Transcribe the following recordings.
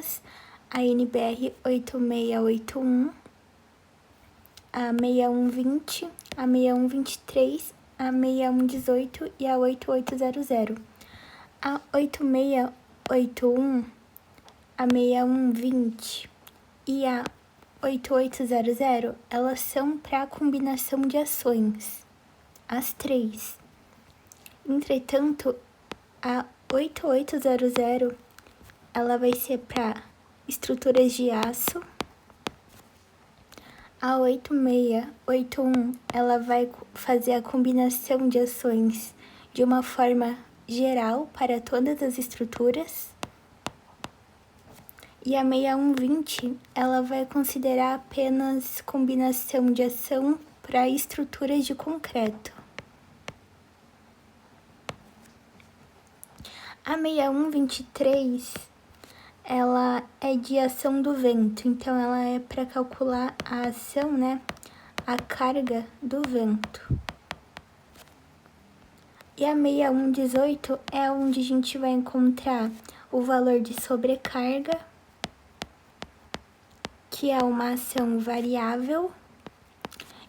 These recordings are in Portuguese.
placas, a NBR 8681, a 6120, a 6123, a 6118 e a 8800. A 8681, a 6120 e a 8800, elas são para combinação de ações, as três. Entretanto, a 8800, ela vai ser para estruturas de aço. A 8681, ela vai fazer a combinação de ações de uma forma geral para todas as estruturas. E a 6120, ela vai considerar apenas combinação de ação para estruturas de concreto. A 6123, ela é de ação do vento, então ela é para calcular a ação, né, a carga do vento. E a 6118 é onde a gente vai encontrar o valor de sobrecarga, que é uma ação variável,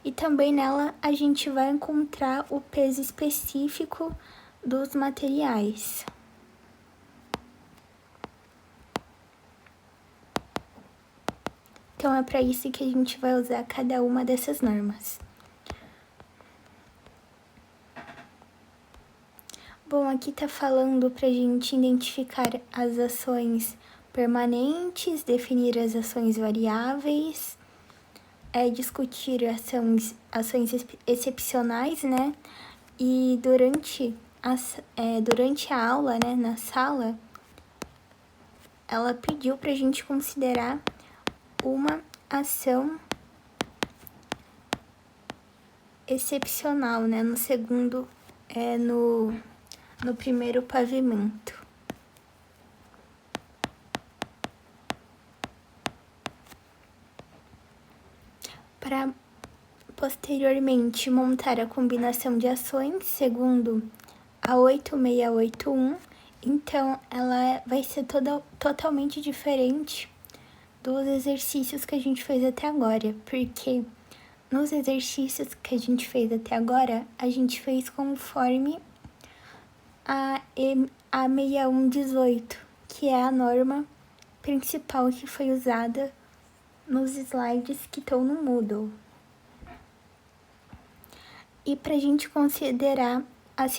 e também nela a gente vai encontrar o peso específico dos materiais. Então, é para isso que a gente vai usar cada uma dessas normas. Bom, aqui tá falando pra gente identificar as ações permanentes, definir as ações variáveis, discutir ações excepcionais, né? E durante a aula, né, na sala, ela pediu pra gente considerar uma ação excepcional, né, no primeiro pavimento. Para posteriormente montar a combinação de ações segundo a 8681, então ela vai ser totalmente diferente dos exercícios que a gente fez até agora, porque nos exercícios que a gente fez até agora, a gente fez conforme a 6118, que é a norma principal que foi usada nos slides que estão no Moodle. E para a gente considerar as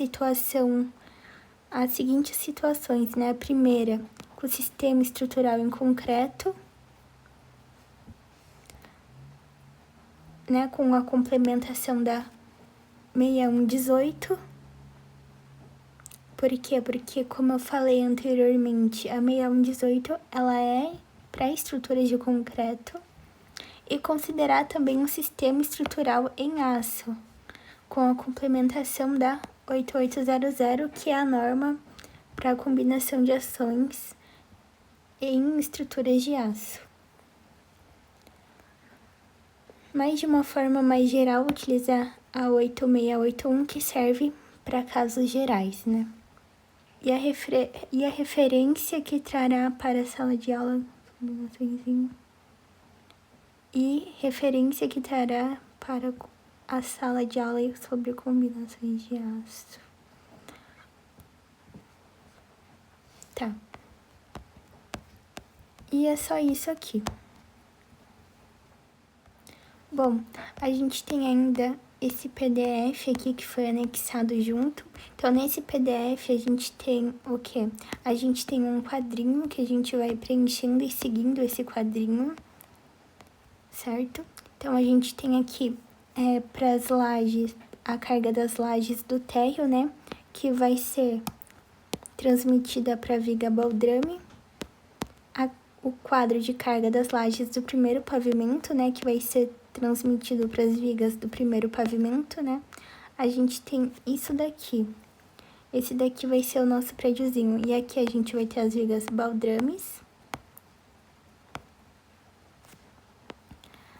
seguintes situações, né? A primeira, com o sistema estrutural em concreto, né? Com a complementação da 6118. Por quê? Porque, como eu falei anteriormente, a 6118, ela é para estruturas de concreto. E considerar também um sistema estrutural em aço, com a complementação da 8800, que é a norma para a combinação de ações em estruturas de aço. Mas de uma forma mais geral, utilizar a 8681, que serve para casos gerais, né? E a referência que trará para a sala de aula, e referência que trará para a sala de aula sobre combinações de aço. Tá. E é só isso aqui. Bom, a gente tem ainda esse PDF aqui que foi anexado junto. Então, nesse PDF, a gente tem o quê? A gente tem um quadrinho que a gente vai preenchendo e seguindo esse quadrinho, certo? Então, a gente tem aqui para as lajes, a carga das lajes do térreo, né? Que vai ser transmitida para a viga baldrame. O quadro de carga das lajes do primeiro pavimento, né? Que vai ser transmitido para as vigas do primeiro pavimento, né? A gente tem isso daqui. Esse daqui vai ser o nosso prédiozinho. E aqui a gente vai ter as vigas baldrames.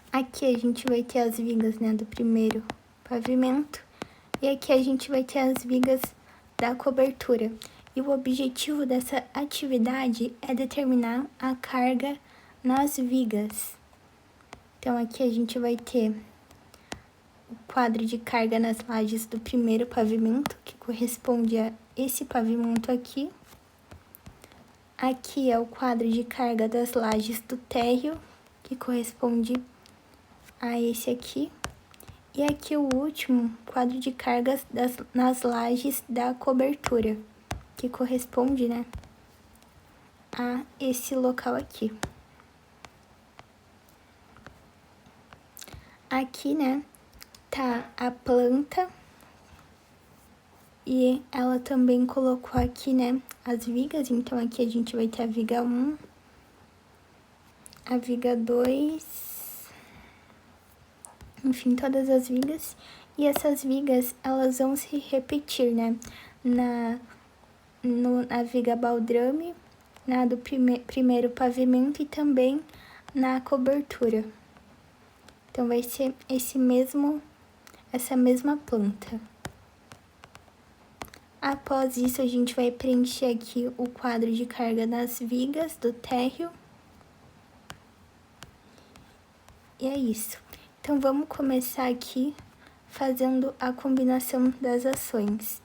Aqui a gente vai ter as vigas, né, do primeiro pavimento. E aqui a gente vai ter as vigas da cobertura. E o objetivo dessa atividade é determinar a carga nas vigas. Então, aqui a gente vai ter o quadro de carga nas lajes do primeiro pavimento, que corresponde a esse pavimento aqui. Aqui é o quadro de carga das lajes do térreo, que corresponde a esse aqui. E aqui o último, quadro de cargas nas lajes da cobertura, que corresponde, né, a esse local aqui. Aqui, né, tá a planta e ela também colocou aqui, né, as vigas. Então, aqui a gente vai ter a viga 1, a viga 2... Enfim, todas as vigas. E essas vigas, elas vão se repetir, né? Na viga baldrame, na do primeiro pavimento e também na cobertura. Então, vai ser essa mesma planta. Após isso, a gente vai preencher aqui o quadro de carga das vigas do térreo. E é isso. Então, vamos começar aqui fazendo a combinação das ações.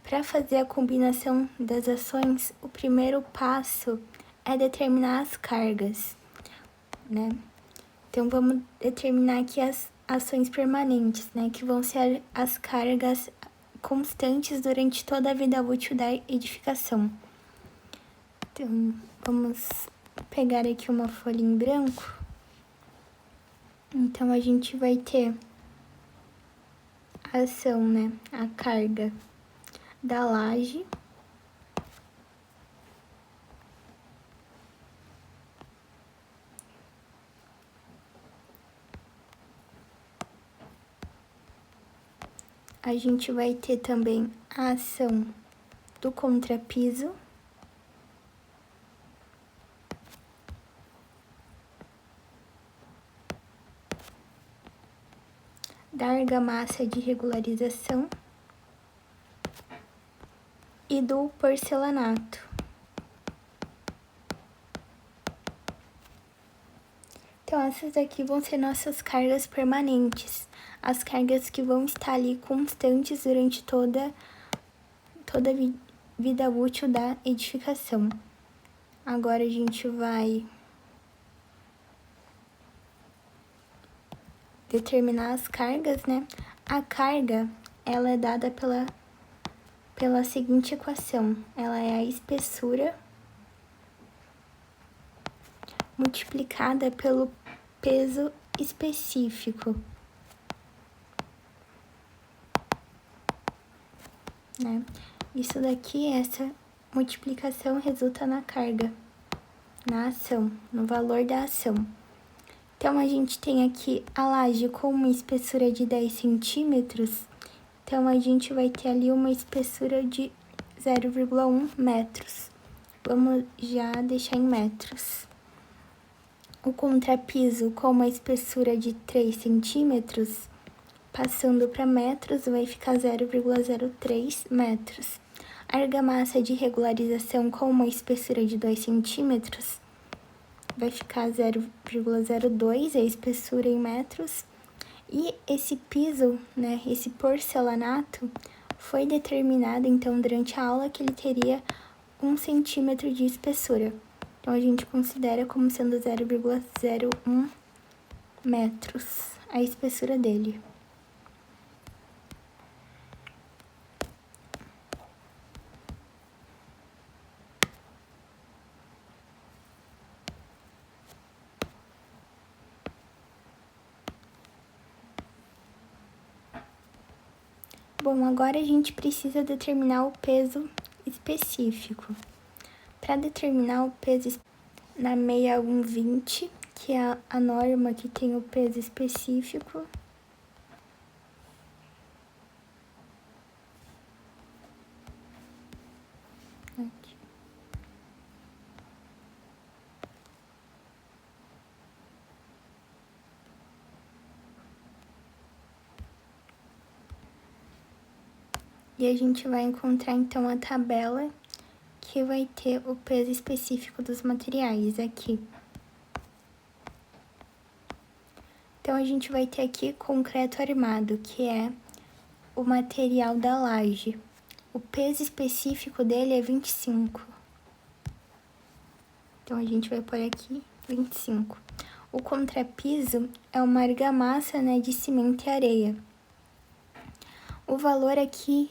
Para fazer a combinação das ações, o primeiro passo é determinar as cargas, né? Então, vamos determinar aqui as ações permanentes, né? Que vão ser as cargas constantes durante toda a vida útil da edificação. Então, vamos pegar aqui uma folha em branco. Então, a gente vai ter a ação, né? A carga da laje. A gente vai ter também a ação do contrapiso. Da argamassa de regularização e do porcelanato. Então, essas aqui vão ser nossas cargas permanentes, as cargas que vão estar ali constantes durante toda a vida útil da edificação. Agora, a gente vai determinar as cargas, né? A carga, ela é dada pela seguinte equação. Ela é a espessura multiplicada pelo peso específico, né? Isso daqui, essa multiplicação resulta na carga, na ação, no valor da ação. Então, a gente tem aqui a laje com uma espessura de 10 centímetros. Então, a gente vai ter ali uma espessura de 0,1 metros. Vamos já deixar em metros. O contrapiso com uma espessura de 3 centímetros, passando para metros, vai ficar 0,03 metros. A argamassa de regularização com uma espessura de 2 centímetros, vai ficar 0,02 a espessura em metros. E esse piso, né, esse porcelanato, foi determinado, então, durante a aula que ele teria 1 centímetro de espessura. Então, a gente considera como sendo 0,01 metros a espessura dele. Bom, agora a gente precisa determinar o peso específico. Para determinar o peso na 6120, que é a norma que tem o peso específico, aqui. E a gente vai encontrar, então, a tabela que vai ter o peso específico dos materiais aqui. Então, a gente vai ter aqui concreto armado, que é o material da laje. O peso específico dele é 25. Então, a gente vai pôr aqui 25. O contrapiso é uma argamassa, né, de cimento e areia. O valor aqui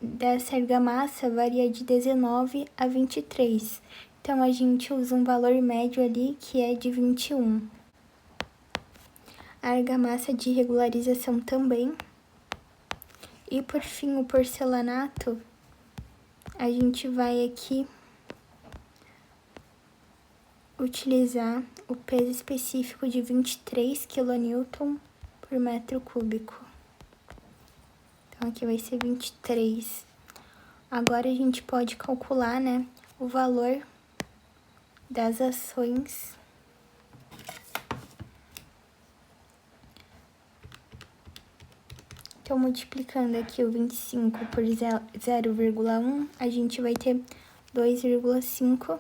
dessa argamassa varia de 19 a 23. Então, a gente usa um valor médio ali, que é de 21. A argamassa de regularização também. E por fim, o porcelanato, a gente vai aqui utilizar o peso específico de 23 kN por metro cúbico. Então, aqui vai ser 23. Agora, a gente pode calcular, né, o valor das ações. Então, multiplicando aqui o 25 por 0,1, a gente vai ter 2,5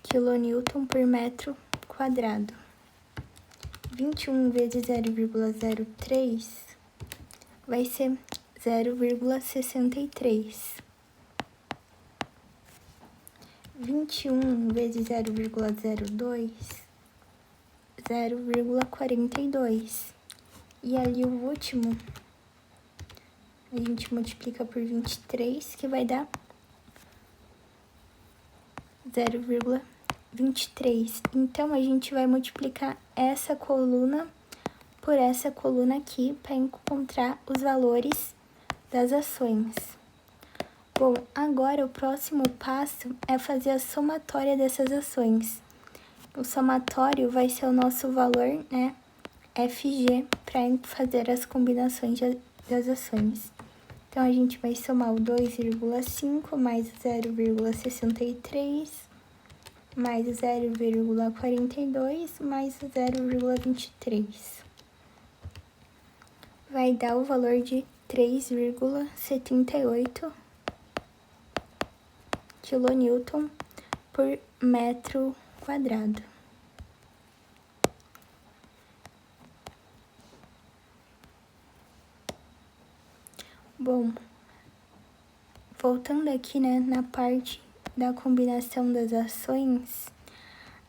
kN por metro quadrado. 21 vezes 0,03 vai ser 0,63. 21 vezes 0,02, 0,42. E ali o último, a gente multiplica por 23, que vai dar 0,23. Então, a gente vai multiplicar essa coluna por essa coluna aqui para encontrar os valores das ações. Bom, agora o próximo passo é fazer a somatória dessas ações. O somatório vai ser o nosso valor, né, FG, para fazer as combinações das ações. Então, a gente vai somar o 2,5 mais 0,63 mais 0,42 mais 0,23. Vai dar o valor de 3,78 kN por metro quadrado. Bom, voltando aqui, né, na parte da combinação das ações,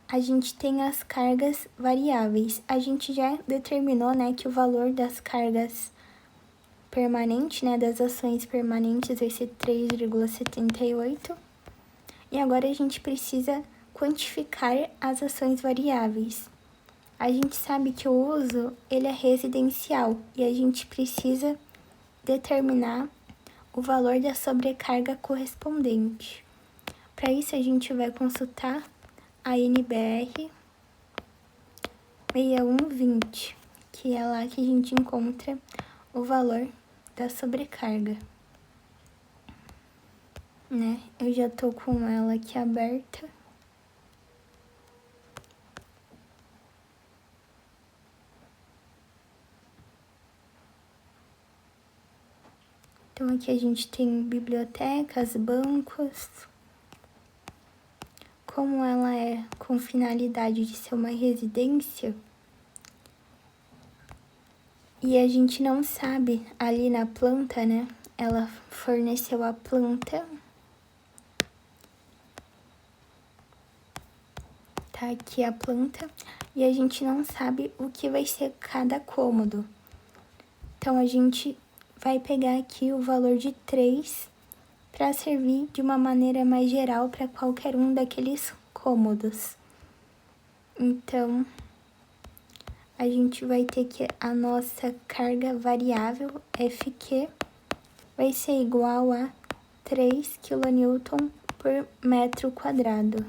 a gente tem as cargas variáveis. A gente já determinou, né, que o valor das cargas permanentes, né, das ações permanentes vai ser 3,78. E agora a gente precisa quantificar as ações variáveis. A gente sabe que o uso, ele é residencial e a gente precisa determinar o valor da sobrecarga correspondente. Para isso, a gente vai consultar a NBR 6120, que é lá que a gente encontra o valor da sobrecarga, né? Eu já tô com ela aqui aberta. Então, aqui a gente tem bibliotecas, bancos. Como ela é com finalidade de ser uma residência, e a gente não sabe ali na planta, né? Ela forneceu a planta. Tá aqui a planta. E a gente não sabe o que vai ser cada cômodo. Então, a gente vai pegar aqui o valor de 3 para servir de uma maneira mais geral para qualquer um daqueles cômodos. Então, a gente vai ter que a nossa carga variável, FQ, vai ser igual a 3 kN por metro quadrado.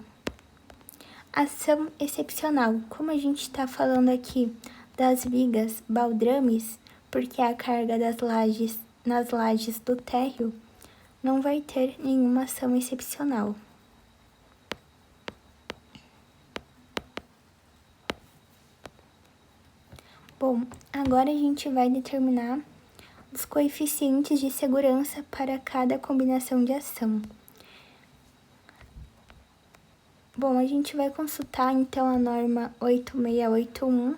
Ação excepcional. Como a gente está falando aqui das vigas baldrames, porque a carga das lajes nas lajes do térreo, não vai ter nenhuma ação excepcional. Bom, agora a gente vai determinar os coeficientes de segurança para cada combinação de ação. Bom, a gente vai consultar então a norma 8681.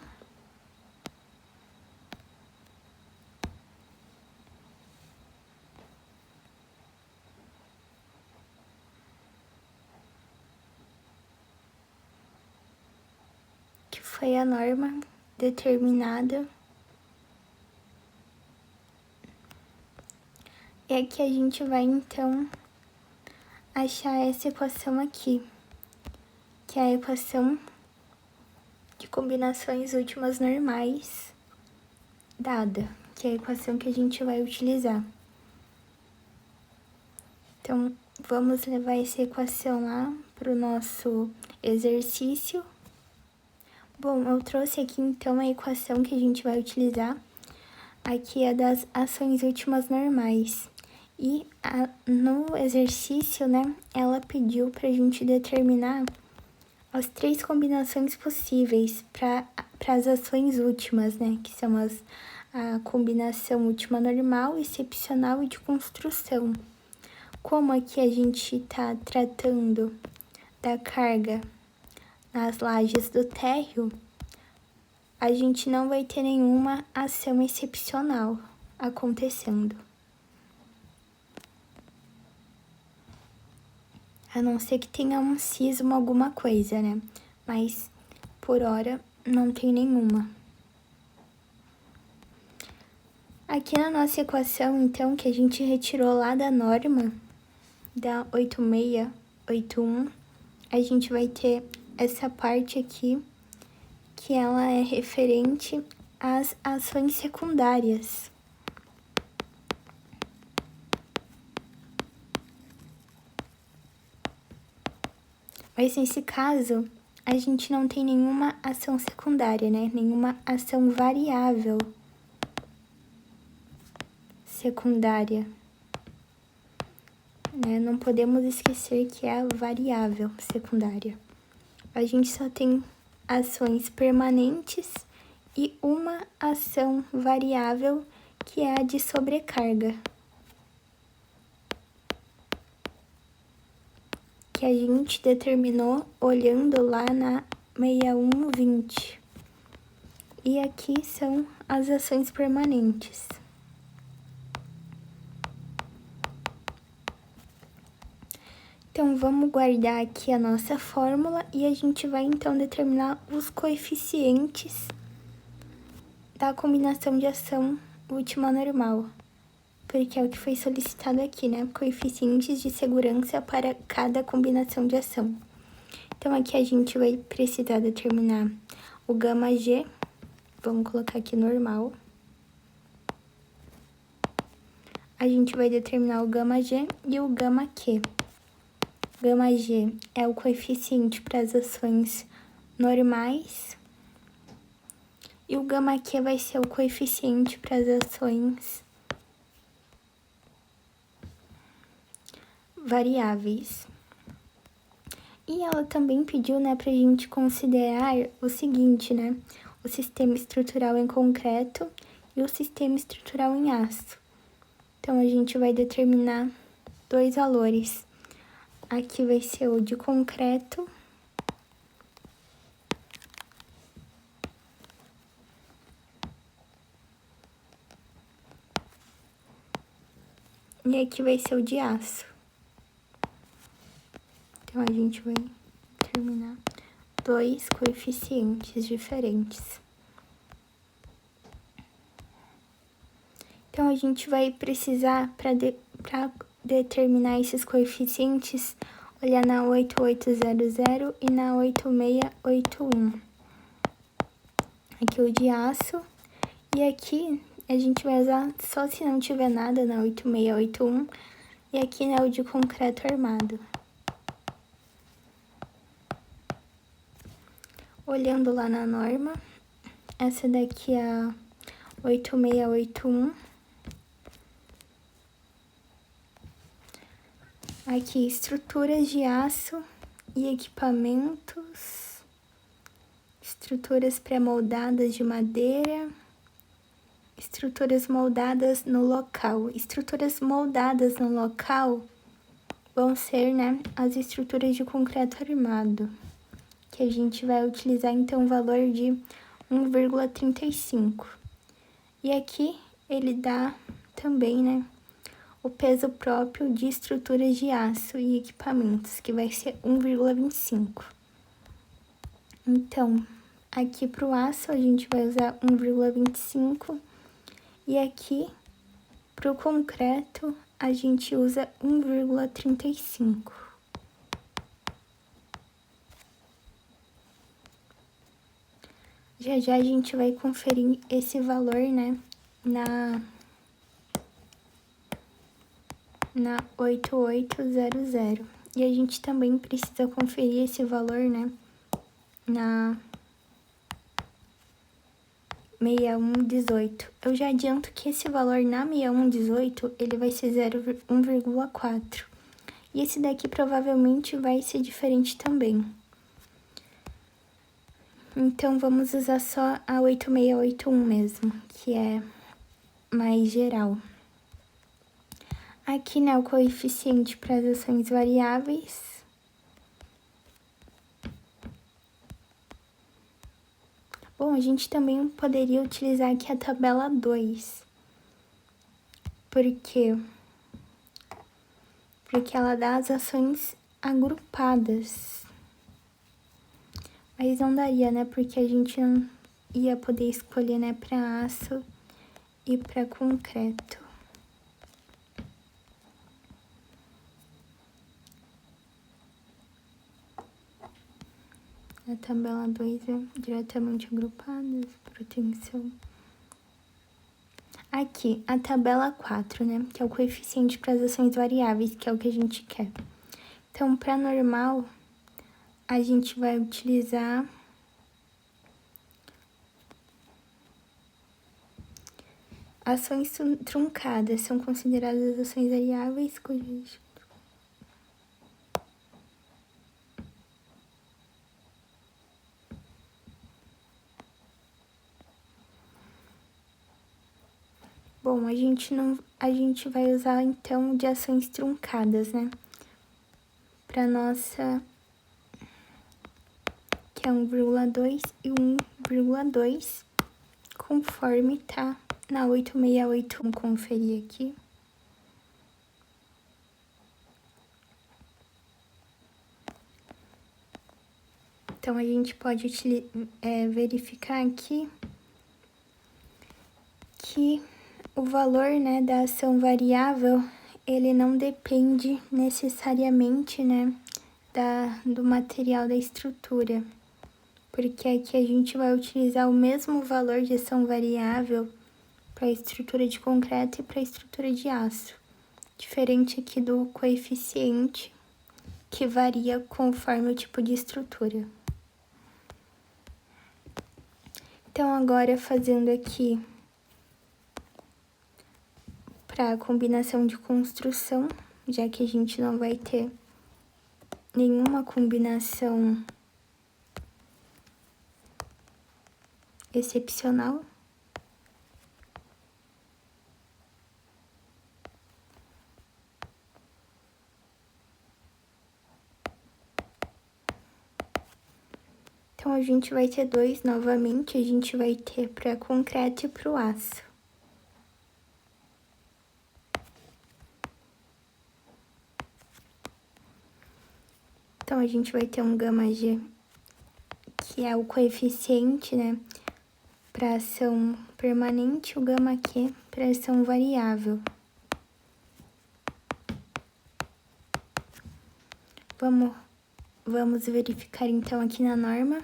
Que foi a norma determinada. E aqui a gente vai então achar essa equação aqui, que é a equação de combinações últimas normais dada, que é a equação que a gente vai utilizar. Então, vamos levar essa equação lá para o nosso exercício. Bom, eu trouxe aqui então a equação que a gente vai utilizar. Aqui é das ações últimas normais. E no exercício, né, ela pediu para a gente determinar as 3 combinações possíveis para as ações últimas, né, que são a combinação última normal, excepcional e de construção. Como aqui a gente está tratando da carga nas lajes do térreo, a gente não vai ter nenhuma ação excepcional acontecendo. A não ser que tenha um sismo, alguma coisa, né? Mas, por hora, não tem nenhuma. Aqui na nossa equação, então, que a gente retirou lá da norma, da 8681, a gente vai ter essa parte aqui, que ela é referente às ações secundárias. Mas nesse caso, a gente não tem nenhuma ação secundária, né? Nenhuma ação variável secundária. Né? Não podemos esquecer que é a variável secundária. A gente só tem ações permanentes e uma ação variável, que é a de sobrecarga, que a gente determinou olhando lá na 6120. E aqui são as ações permanentes. Então, vamos guardar aqui a nossa fórmula e a gente vai, então, determinar os coeficientes da combinação de ação última normal, porque é o que foi solicitado aqui, né? Coeficientes de segurança para cada combinação de ação. Então, aqui a gente vai precisar determinar o gama G, vamos colocar aqui normal. A gente vai determinar o gama G e o gama Q. Gama G é o coeficiente para as ações normais. E o gama Q vai ser o coeficiente para as ações variáveis. E ela também pediu, né, para a gente considerar o seguinte, né? O sistema estrutural em concreto e o sistema estrutural em aço. Então, a gente vai determinar 2 valores. Aqui vai ser o de concreto e aqui vai ser o de aço. Então, a gente vai determinar 2 coeficientes diferentes. Então, a gente vai precisar, para determinar esses coeficientes, olhar na 8800 e na 8681. Aqui o de aço. E aqui a gente vai usar só se não tiver nada na 8681. E aqui, né, o de concreto armado. Olhando lá na norma, essa daqui é a 8681. Aqui, estruturas de aço e equipamentos, estruturas pré-moldadas de madeira, estruturas moldadas no local. Estruturas moldadas no local vão ser, né, as estruturas de concreto armado, que a gente vai utilizar, então, o valor de 1,35. E aqui ele dá também, né, o peso próprio de estruturas de aço e equipamentos, que vai ser 1,25. Então, aqui para o aço a gente vai usar 1,25 e aqui para o concreto a gente usa 1,35. Já já a gente vai conferir esse valor, né, na 8800. E a gente também precisa conferir esse valor, né, na 6118. Eu já adianto que esse valor na 6118, ele vai ser 1,4. E esse daqui provavelmente vai ser diferente também. Então, vamos usar só a 8681 mesmo, que é mais geral. Aqui, né, o coeficiente para as ações variáveis. Bom, a gente também poderia utilizar aqui a tabela 2. Por quê? Porque ela dá as ações agrupadas. Mas não daria, né? Porque a gente não ia poder escolher, né, para aço e para concreto. A tabela 2 é diretamente agrupadas, proteção. Aqui, a tabela 4, né, que é o coeficiente para as ações variáveis, que é o que a gente quer. Então, para normal, a gente vai utilizar ações truncadas, são consideradas ações variáveis cujas... Bom, a gente vai usar então de ações truncadas, né? Para nossa, que é 1,2 e 1,2, conforme tá na 8681. Vamos conferir aqui. Então, a gente pode verificar aqui que o valor, né, da ação variável, ele não depende necessariamente, né, do material da estrutura. Porque aqui a gente vai utilizar o mesmo valor de ação variável para a estrutura de concreto e para a estrutura de aço. Diferente aqui do coeficiente, que varia conforme o tipo de estrutura. Então, agora fazendo aqui para a combinação de construção, já que a gente não vai ter nenhuma combinação excepcional. Então, a gente vai ter dois novamente, a gente vai ter para concreto e para o aço. Então, a gente vai ter um gama G, que é o coeficiente, né, para ação permanente, o gama Q para ação variável. Vamos verificar então aqui na norma.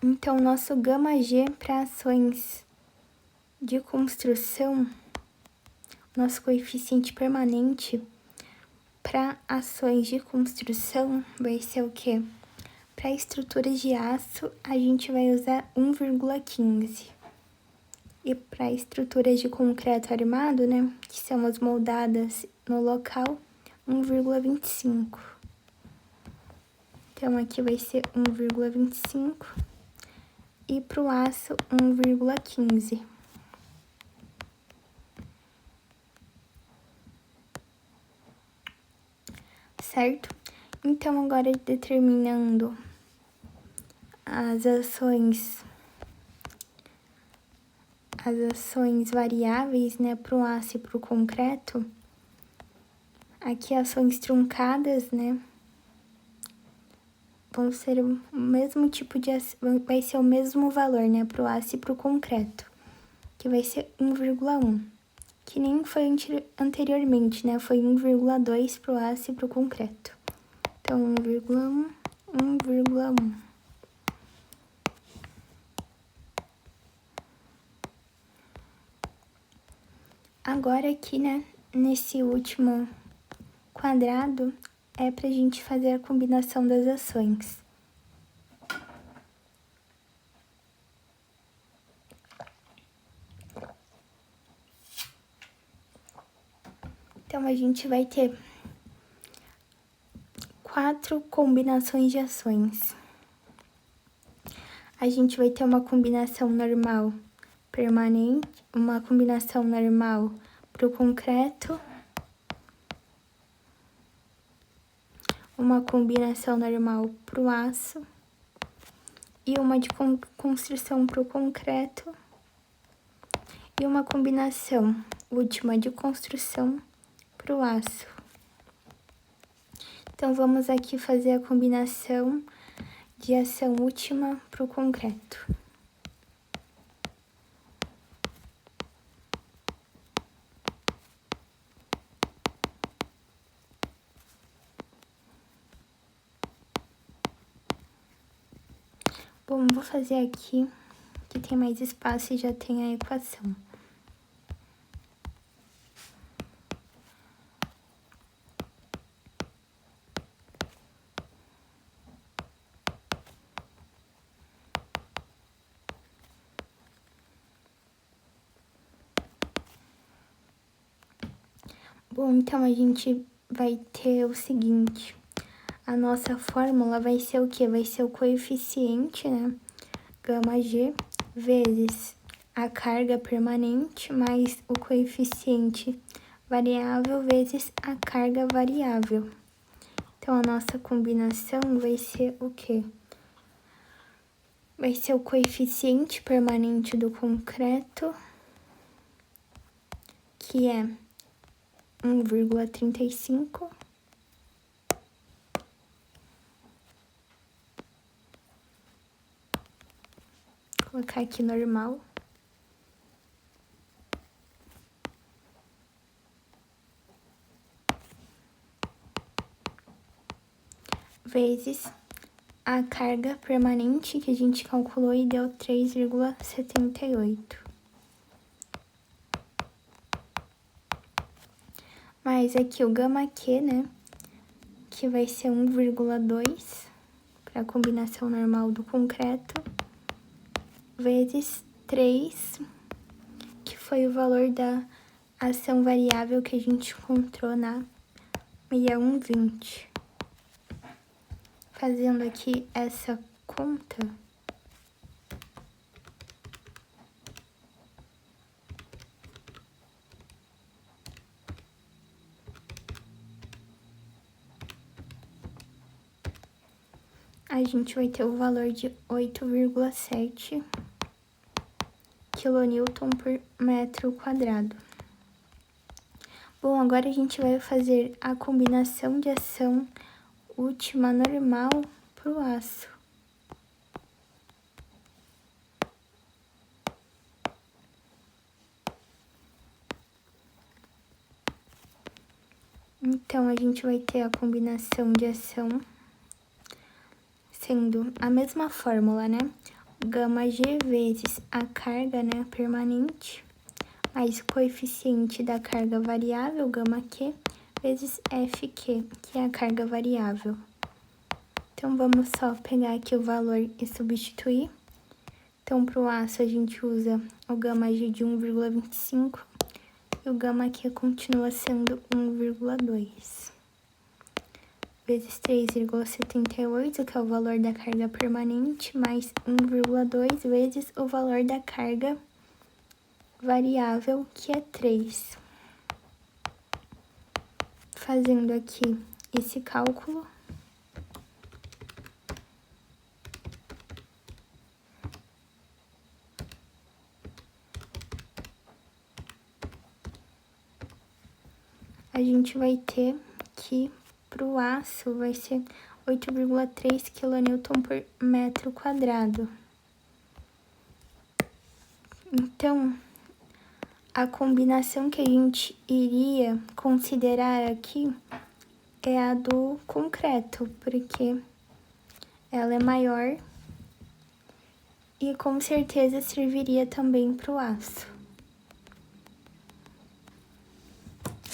Então, nosso gama G para ações de construção, nosso coeficiente permanente para ações de construção vai ser o quê? Para estruturas de aço, a gente vai usar 1,15. E para estruturas de concreto armado, né, que são as moldadas no local, 1,25. Então, aqui vai ser 1,25. e para o aço 1,15. Certo? Então, agora determinando as ações variáveis, né, para o aço e para o concreto, aqui ações truncadas, né, vão ser o mesmo tipo de ação, vai ser o mesmo valor, né, para o aço e para o concreto, que vai ser 1,1, que nem foi anteriormente, né, foi 1,2 para o aço e para o concreto. Então, 1,1, 1,1. Agora aqui, né, nesse último quadrado, é pra gente fazer a combinação das ações. Então, a gente vai ter 4 combinações de ações. A gente vai ter uma combinação normal permanente, uma combinação normal para o concreto, uma combinação normal para o aço e uma de construção para o concreto e uma combinação última de construção para o aço. Então, vamos aqui fazer a combinação de ação última para o concreto. Bom, vou fazer aqui, que tem mais espaço e já tem a equação. Bom, então a gente vai ter o seguinte, a nossa fórmula vai ser o quê? Vai ser o coeficiente, né, gama G, vezes a carga permanente, mais o coeficiente variável, vezes a carga variável. Então, a nossa combinação vai ser o quê? Vai ser o coeficiente permanente do concreto, que é 1,35. Vou colocar aqui normal. Vezes a carga permanente que a gente calculou e deu 3,78. Mais aqui o gama Q, né, que vai ser 1,2 para a combinação normal do concreto, vezes 3, que foi o valor da ação variável que a gente encontrou na 6120. Fazendo aqui essa conta, a gente vai ter o valor de 8,7 quilonewton por metro quadrado. Bom, agora a gente vai fazer a combinação de ação última normal para o aço. Então, a gente vai ter a combinação de ação sendo a mesma fórmula, né? Gama G vezes a carga, né, permanente, mais o coeficiente da carga variável, gama Q, vezes Fq, que é a carga variável. Então, vamos só pegar aqui o valor e substituir. Então, para o aço, a gente usa o gama G de 1,25 e o gama Q continua sendo 1,2. vezes 3,78, que é o valor da carga permanente, mais 1,2 vezes o valor da carga variável, que é 3. Fazendo aqui esse cálculo, a gente vai ter que para o aço vai ser 8,3 kN por metro quadrado. Então, a combinação que a gente iria considerar aqui é a do concreto, porque ela é maior e com certeza serviria também para o aço.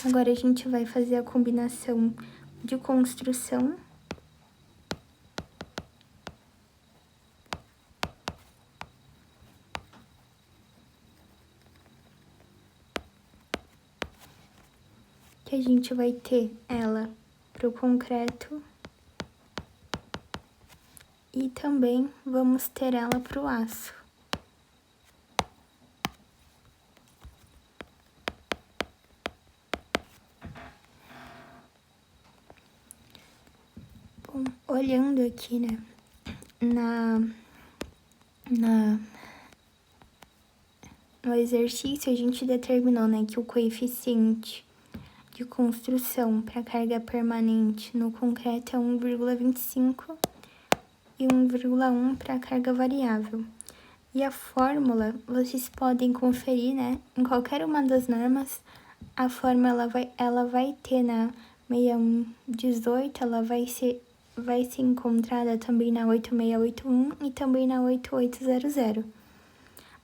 Agora a gente vai fazer a combinação de construção. Que a gente vai ter ela para o concreto e também vamos ter ela para o aço. Bom, olhando aqui, né, no exercício, a gente determinou, né, que o coeficiente de construção para carga permanente no concreto é 1,25 e 1,1 para carga variável. E a fórmula, vocês podem conferir, né, em qualquer uma das normas, a fórmula ela vai ter na 6118, ela vai ser encontrada também na 8681 e também na 8800.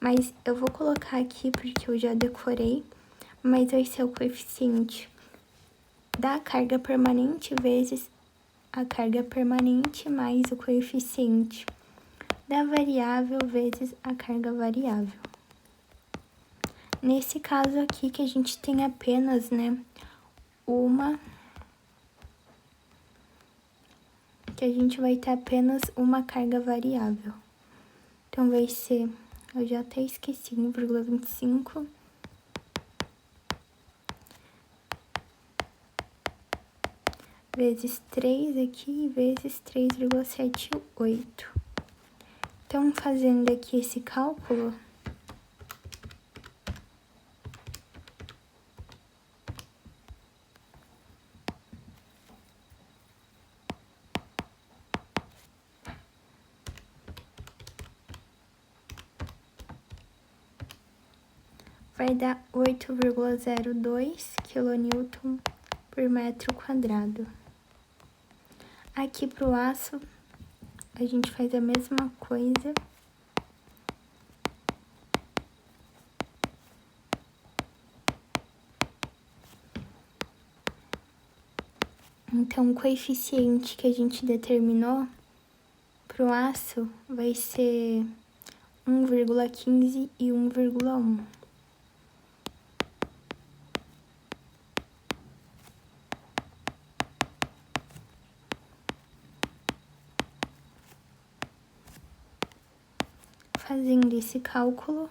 Mas eu vou colocar aqui porque eu já decorei, mas vai ser o coeficiente da carga permanente vezes a carga permanente mais o coeficiente da variável vezes a carga variável. Nesse caso aqui que a gente tem apenas, né, que a gente vai ter apenas uma carga variável. Então vai ser, eu já até esqueci, 1,25 vezes 3 aqui, vezes 3,78. Então, fazendo aqui esse cálculo, vai dar 8,02 kN por metro quadrado. Aqui pro aço, a gente faz a mesma coisa. Então, o coeficiente que a gente determinou pro aço vai ser 1,15 e 1,1. Fazendo esse cálculo,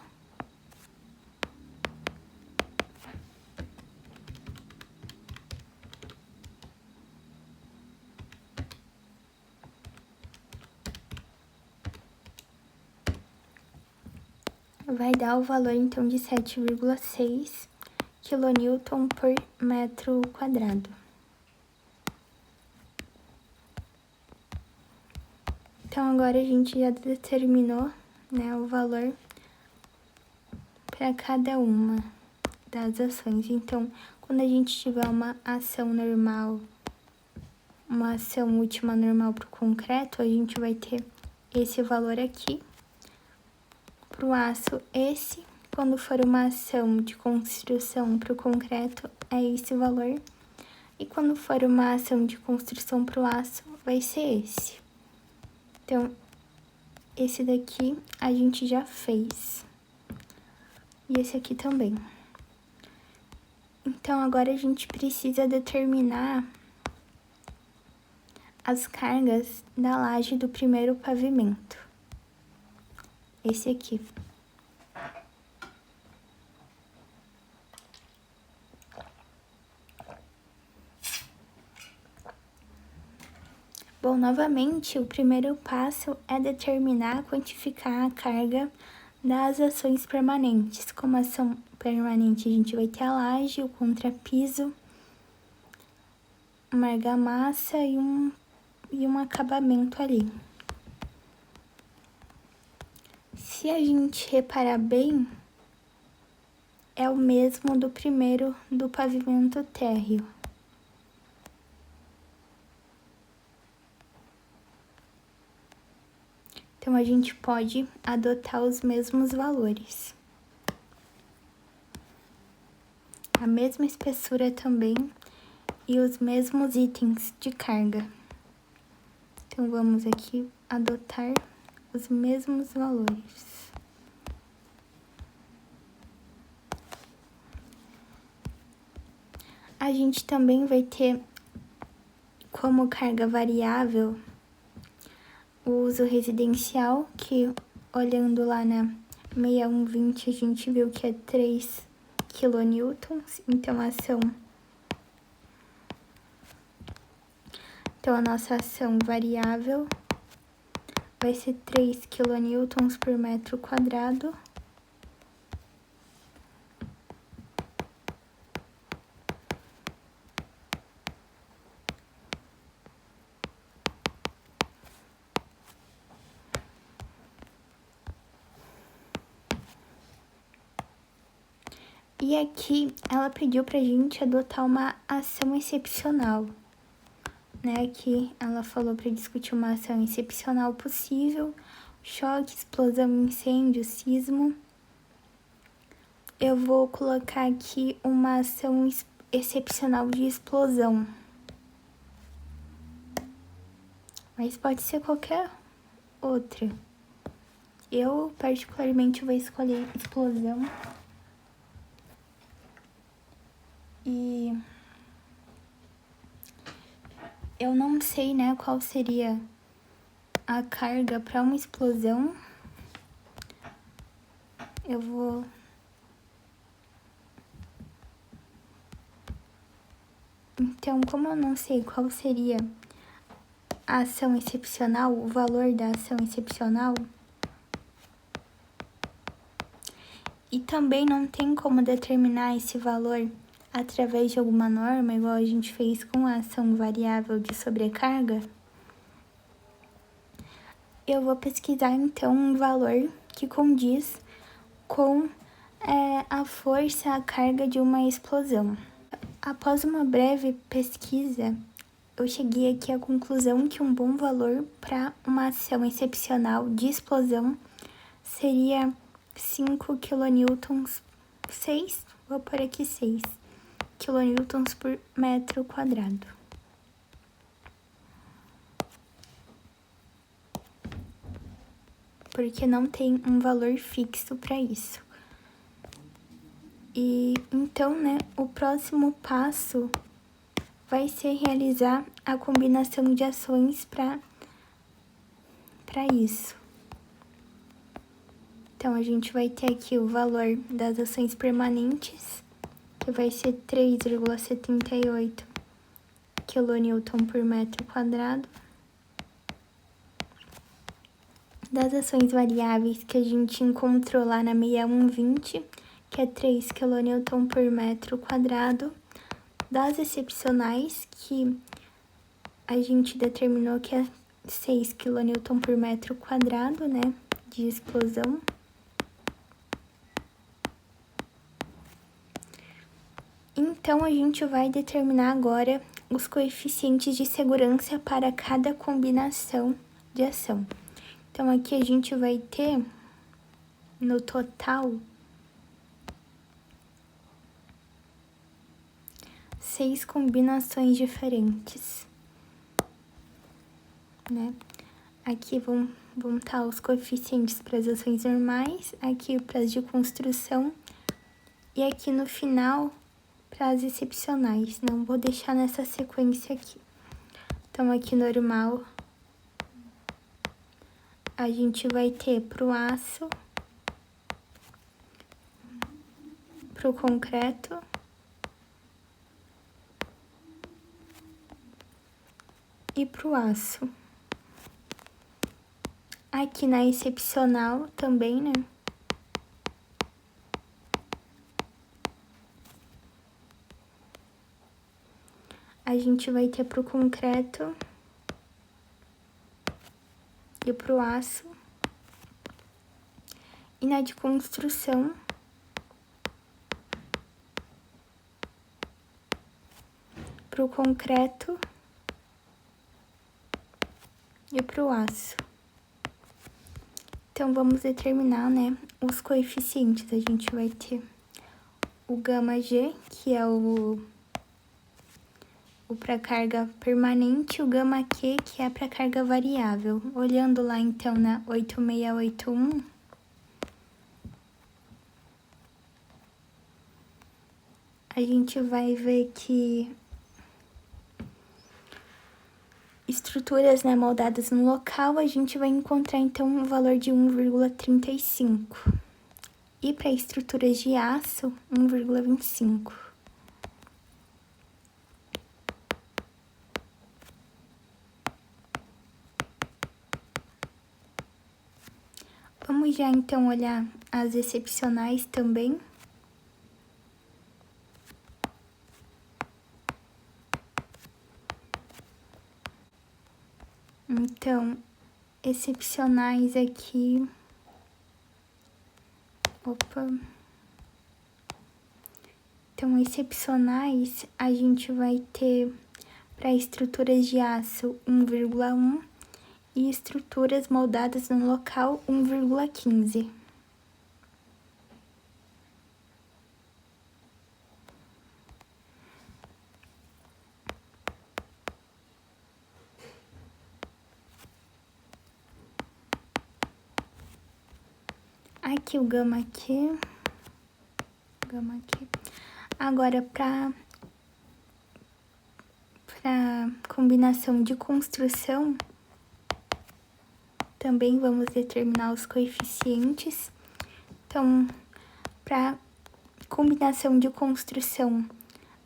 vai dar o valor, então, de 7,6 kN por metro quadrado. Então, agora a gente já determinou, né, o valor para cada uma das ações. Então, quando a gente tiver uma ação normal, uma ação última normal para o concreto, a gente vai ter esse valor aqui. Para o aço, esse. Quando for uma ação de construção para o concreto, é esse valor. E quando for uma ação de construção para o aço, vai ser esse. Então, esse daqui a gente já fez. E esse aqui também. Então, agora a gente precisa determinar as cargas da laje do primeiro pavimento. Esse aqui. Bom, novamente, o primeiro passo é determinar, quantificar a carga das ações permanentes. Como ação permanente, a gente vai ter a laje, o contrapiso, uma argamassa e um acabamento ali. Se a gente reparar bem, é o mesmo do primeiro do pavimento térreo. Então, a gente pode adotar os mesmos valores. A mesma espessura também e os mesmos itens de carga. Então, vamos aqui adotar os mesmos valores. A gente também vai ter como carga variável o uso residencial, que olhando lá na 6120 a gente viu que é 3 kN, então a nossa ação variável vai ser 3 kN por metro quadrado. E aqui ela pediu pra gente adotar uma ação excepcional, né? Aqui ela falou pra discutir uma ação excepcional possível: choque, explosão, incêndio, sismo. Eu vou colocar aqui uma ação excepcional de explosão. Mas pode ser qualquer outra. Eu, particularmente, vou escolher explosão. E eu não sei, né, qual seria a carga para uma explosão. Eu vou... Então, como eu não sei qual seria a ação excepcional, o valor da ação excepcional, e também não tem como determinar esse valor através de alguma norma, igual a gente fez com a ação variável de sobrecarga, eu vou pesquisar então um valor que condiz com a força, a carga de uma explosão. Após uma breve pesquisa, eu cheguei aqui à conclusão que um bom valor para uma ação excepcional de explosão seria 5 kN, 6, vou pôr aqui 6 kN por metro quadrado. Porque não tem um valor fixo para isso. E então, né, o próximo passo vai ser realizar a combinação de ações para isso. Então, a gente vai ter aqui o valor das ações permanentes, que vai ser 3,78 kN por metro quadrado. Das ações variáveis que a gente encontrou lá na 6120, que é 3 kN por metro quadrado. Das excepcionais, que a gente determinou que é 6 kN por metro quadrado, né, de explosão. Então, a gente vai determinar agora os coeficientes de segurança para cada combinação de ação. Então, aqui a gente vai ter, no total, 6 combinações diferentes, né? Aqui vão estar os coeficientes para as ações normais, aqui para as de construção, e aqui no final, para as excepcionais. Não vou deixar nessa sequência aqui. Então, aqui normal, a gente vai ter pro aço, pro concreto e pro aço. Aqui na excepcional também, né? A gente vai ter pro concreto e pro aço. E na de construção, pro concreto e pro aço. Então, vamos determinar, né, os coeficientes. A gente vai ter o gama G, que é o para carga permanente, o gama Q, que é para carga variável. Olhando lá, então, na 8681, a gente vai ver que estruturas, né, moldadas no local, a gente vai encontrar, então, um valor de 1,35. E para estruturas de aço, 1,25. Vamos já, então, olhar as excepcionais também. Então, excepcionais aqui... Opa... Então, excepcionais, a gente vai ter para estruturas de aço 1,1 e estruturas moldadas no local 1,15. Aqui o gama aqui. Agora, para combinação de construção, também vamos determinar os coeficientes. Então, para combinação de construção,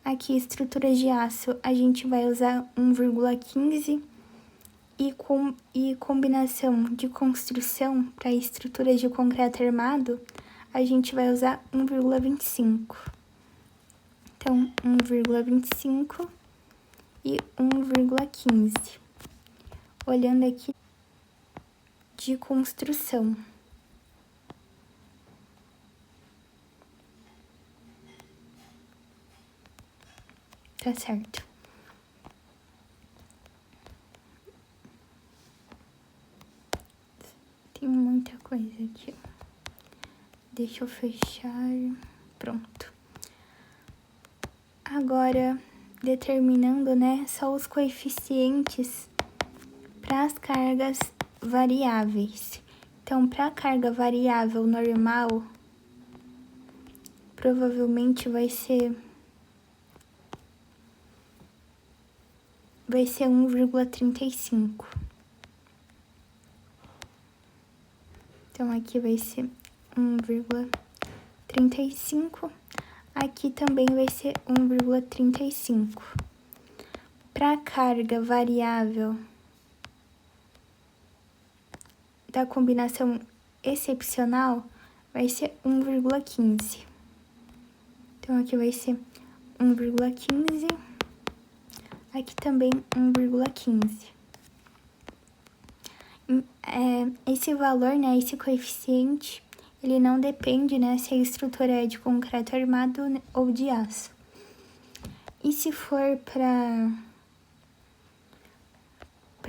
aqui estruturas de aço, a gente vai usar 1,15 e combinação de construção para estruturas de concreto armado, a gente vai usar 1,25. Então, 1,25 e 1,15. Olhando aqui de construção. Tá certo. Tem muita coisa aqui. Deixa eu fechar. Pronto. Agora, determinando, né, só os coeficientes para as cargas variáveis. Então, para a carga variável normal, provavelmente vai ser 1,35. Então, aqui vai ser 1,35. Aqui também vai ser 1,35. Para a carga variável da combinação excepcional, vai ser 1,15. Então, aqui vai ser 1,15. Aqui também 1,15. Esse valor, né, esse coeficiente, ele não depende, né, se a estrutura é de concreto armado ou de aço. E se for para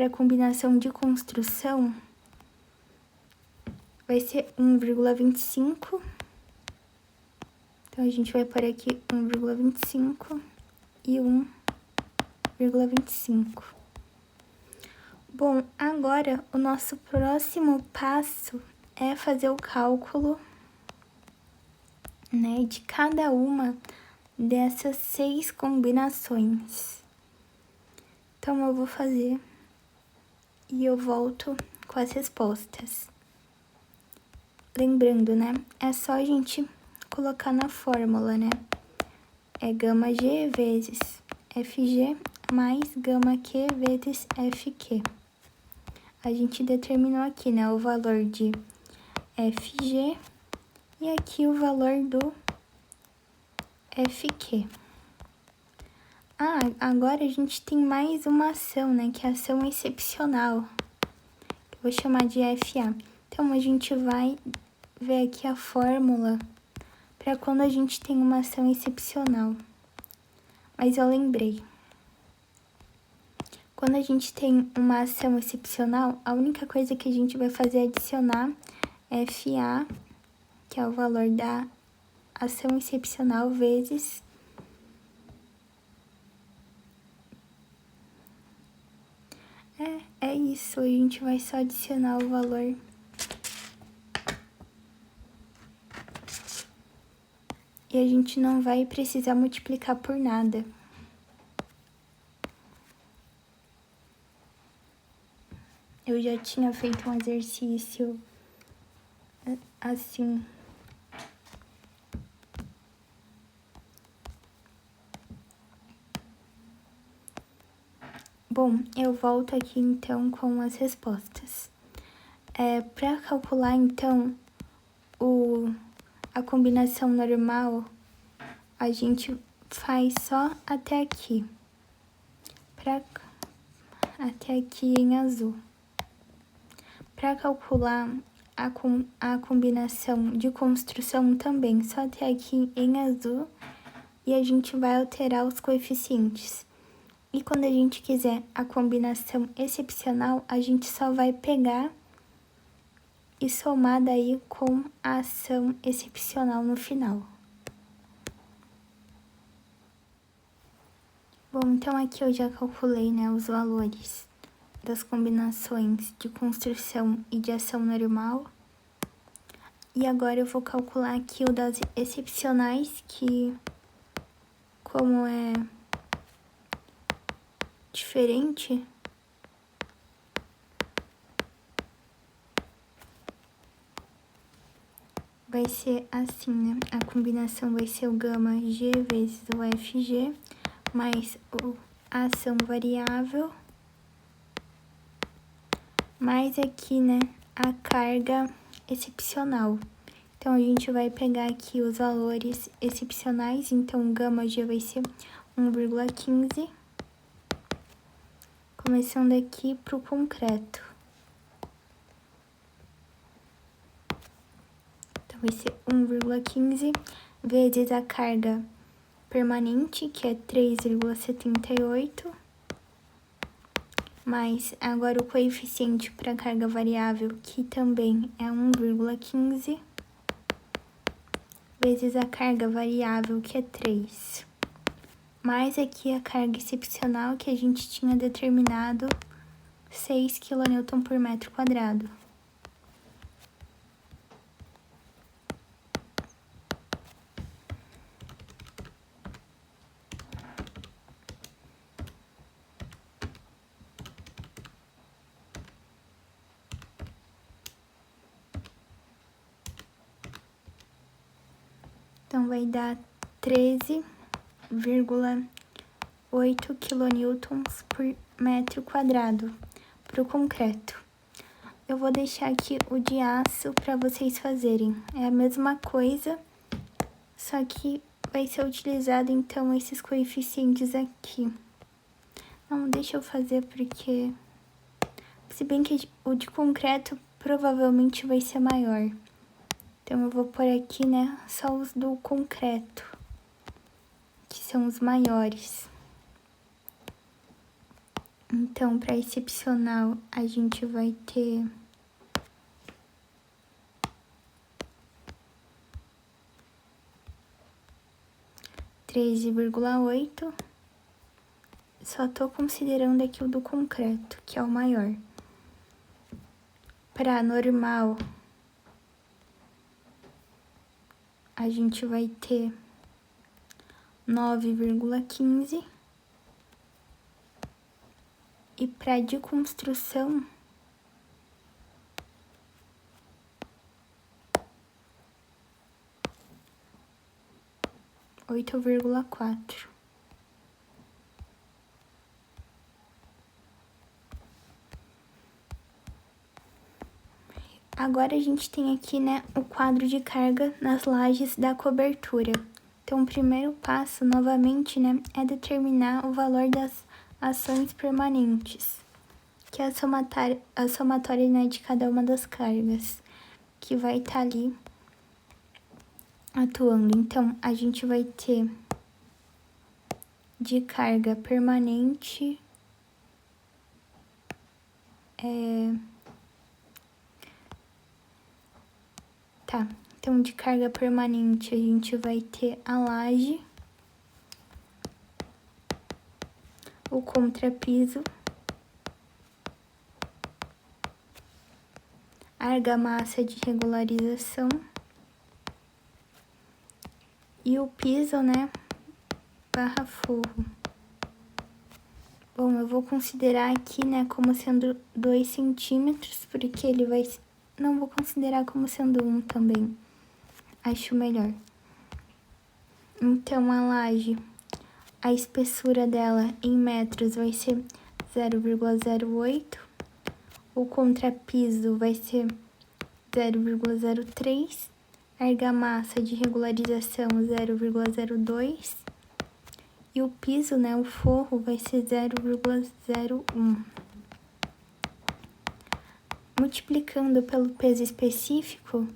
combinação de construção, vai ser 1,25. Então, a gente vai pôr aqui 1,25 e 1,25. Bom, agora o nosso próximo passo é fazer o cálculo, né, de cada uma dessas 6 combinações. Então, eu vou fazer e eu volto com as respostas. Lembrando, né? É só a gente colocar na fórmula, né? É gama G vezes FG mais gama Q vezes FQ. A gente determinou aqui, né? O valor de FG e aqui o valor do FQ. Agora a gente tem mais uma ação, né? Que é a ação excepcional. Que eu vou chamar de FA. Então, a gente vai ver aqui a fórmula para quando a gente tem uma ação excepcional. Mas eu lembrei. Quando a gente tem uma ação excepcional, a única coisa que a gente vai fazer é adicionar FA, que é o valor da ação excepcional, vezes É isso, a gente vai só adicionar o valor. E a gente não vai precisar multiplicar por nada. Eu já tinha feito um exercício assim. Bom, eu volto aqui então com as respostas. Para calcular então a combinação normal, a gente faz só até aqui. Até aqui em azul. Para calcular a combinação de construção também, só até aqui em azul, e a gente vai alterar os coeficientes. E quando a gente quiser a combinação excepcional, a gente só vai pegar e somar daí com a ação excepcional no final. Bom, então aqui eu já calculei, né, os valores das combinações de construção e de ação normal. E agora eu vou calcular aqui o das excepcionais, que como é diferente, vai ser assim, né? A combinação vai ser o gama G vezes o FG, mais a ação variável, mais aqui, né, a carga excepcional. Então, a gente vai pegar aqui os valores excepcionais, então o gama G vai ser 1,15, começando aqui para o concreto. Então, vai ser 1,15 vezes a carga permanente, que é 3,78, mais agora o coeficiente para carga variável, que também é 1,15, vezes a carga variável, que é 3. Mais aqui a carga excepcional, que a gente tinha determinado 6 kN por metro quadrado. Então, vai dar 13,8 kN por metro quadrado para o concreto. Eu vou deixar aqui o de aço para vocês fazerem. É a mesma coisa, só que vai ser utilizado, então, esses coeficientes aqui. Não, deixa eu fazer porque... Se bem que o de concreto provavelmente vai ser maior. Então, eu vou pôr aqui, né, só os do concreto, que são os maiores. Então, para excepcional, a gente vai ter 13,8. Só tô considerando aqui o do concreto, que é o maior. Para normal, a gente vai ter 9,15. E para de construção, 8,4. Agora a gente tem aqui, né, o quadro de carga nas lajes da cobertura. Então, o primeiro passo, novamente, né, é determinar o valor das ações permanentes, que é a somatória, né, de cada uma das cargas, que vai estar ali atuando. Então, a gente vai ter de carga permanente, então de carga permanente a gente vai ter a laje, o contrapiso, a argamassa de regularização e o piso, né, barra forro. Bom, eu vou considerar aqui, né, como sendo 2 centímetros, porque ele vai... Não vou considerar como sendo 1 também. Acho melhor. Então, a laje, a espessura dela em metros vai ser 0,08. O contrapiso vai ser 0,03. A argamassa de regularização 0,02. E o piso, né, o forro, vai ser 0,01. Multiplicando pelo peso específico,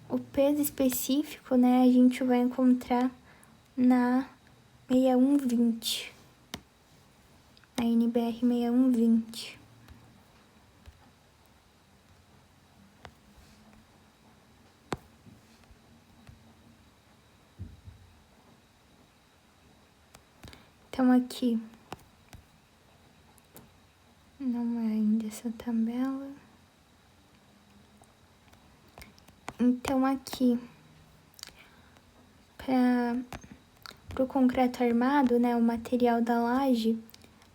o peso específico, né, a gente vai encontrar na 6120, na NBR 6120. Então, aqui, não é ainda essa tabela. Então, aqui, para o concreto armado, né, o material da laje,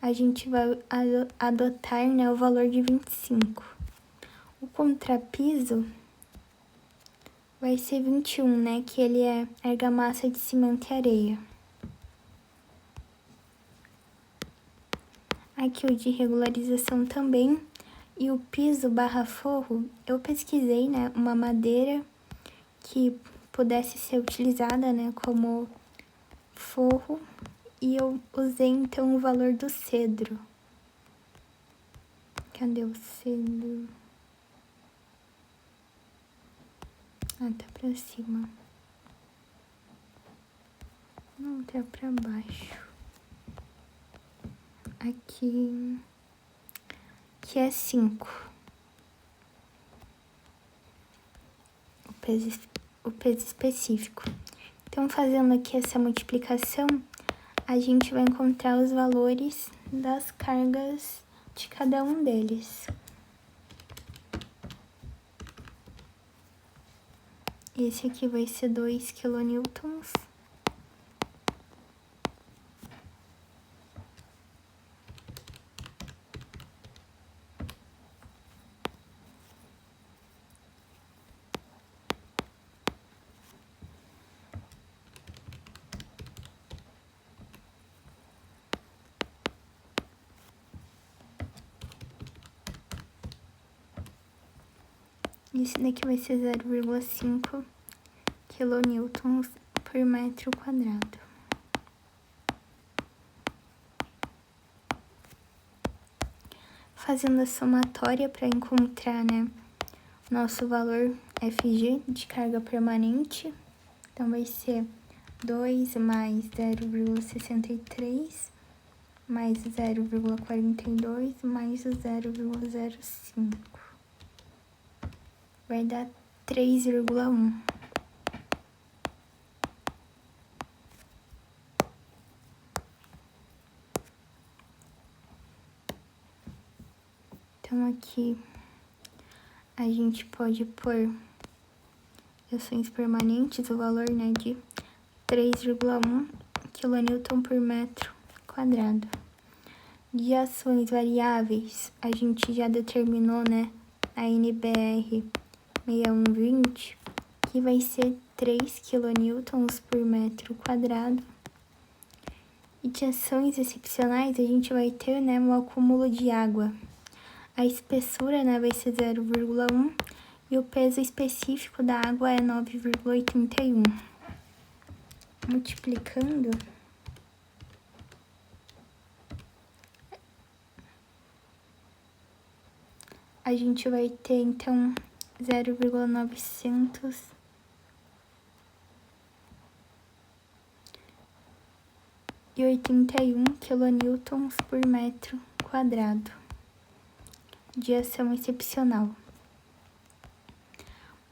a gente vai adotar, né, o valor de 25. O contrapiso vai ser 21, né, que ele é argamassa de cimento e areia. Aqui o de regularização também. E o piso barra forro, eu pesquisei, né, uma madeira que pudesse ser utilizada, né, como forro. E eu usei, então, o valor do cedro. Cadê o cedro? Ah, tá pra cima. Não, tá pra baixo. Aqui, que é 5. O peso específico. Então, fazendo aqui essa multiplicação, a gente vai encontrar os valores das cargas de cada um deles. Esse aqui vai ser 2 quilonewtons. Esse daqui vai ser 0,5 quilonewtons por metro quadrado. Fazendo a somatória para encontrar, né, nosso valor FG de carga permanente. Então, vai ser 2 mais 0,63 mais 0,42 mais 0,05. Vai dar 3,1. Então, aqui a gente pode pôr ações permanentes, o valor, né, de 3,1 kN por metro quadrado. de ações variáveis, a gente já determinou, né, a NBR 6120, que vai ser 3 kN por metro quadrado. E de ações excepcionais, a gente vai ter, né, um acúmulo de água. A espessura, né, vai ser 0,1 e o peso específico da água é 9,81. Multiplicando, a gente vai ter, então, 0,981 kN por metro quadrado de ação excepcional.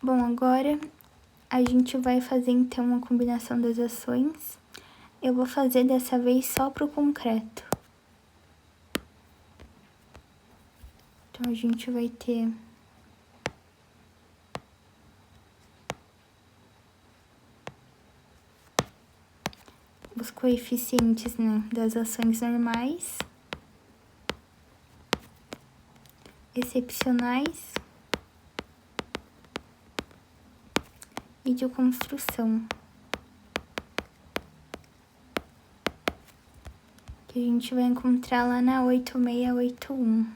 Bom, agora a gente vai fazer então a combinação das ações. Eu vou fazer dessa vez só pro concreto. Então, a gente vai ter os coeficientes, né, das ações normais, excepcionais e de construção, que a gente vai encontrar lá na 8681.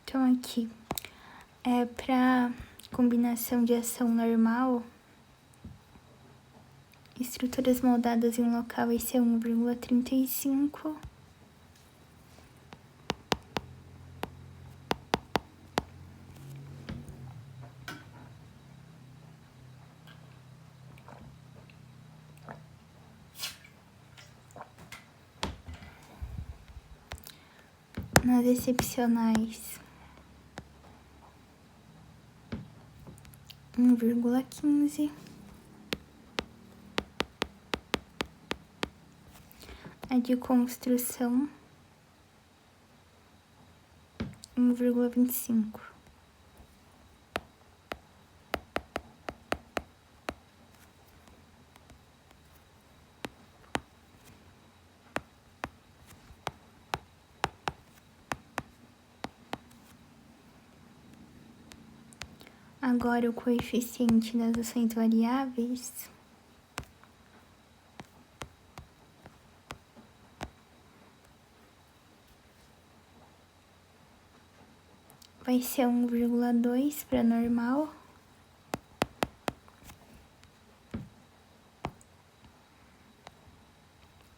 Então, aqui, para combinação de ação normal, estruturas moldadas em local vai ser 1,35. Nas excepcionais, 1,15. A de construção, 1,25. Agora, o coeficiente das ações variáveis vai ser 1,2 para normal,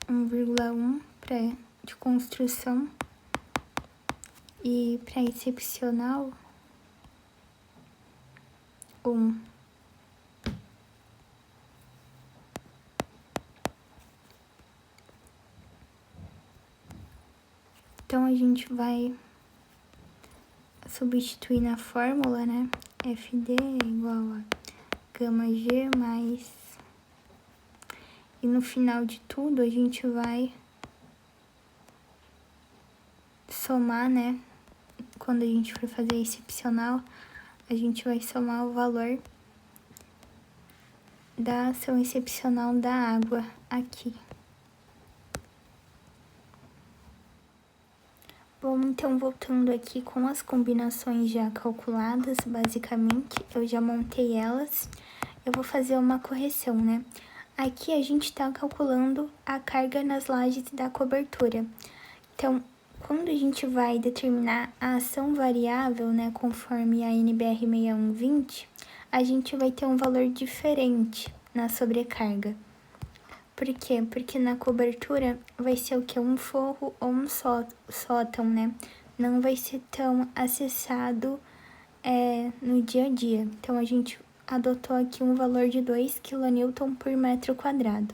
1,1 para de construção e para excepcional, 1. Então, a gente vai substituir na fórmula, né? FD é igual a gama G mais... E no final de tudo, a gente vai somar, né? Quando a gente for fazer excepcional, a gente vai somar o valor da ação excepcional da água aqui. Bom, então, voltando aqui com as combinações já calculadas, basicamente, eu já montei elas. Eu vou fazer uma correção, né? Aqui a gente tá calculando a carga nas lajes da cobertura. Então, quando a gente vai determinar a ação variável, né, conforme a NBR 6120, a gente vai ter um valor diferente na sobrecarga. Por quê? Porque na cobertura vai ser o que? Um forro ou um sótão, né? Não vai ser tão acessado no dia a dia. Então, a gente adotou aqui um valor de 2 kN por metro quadrado.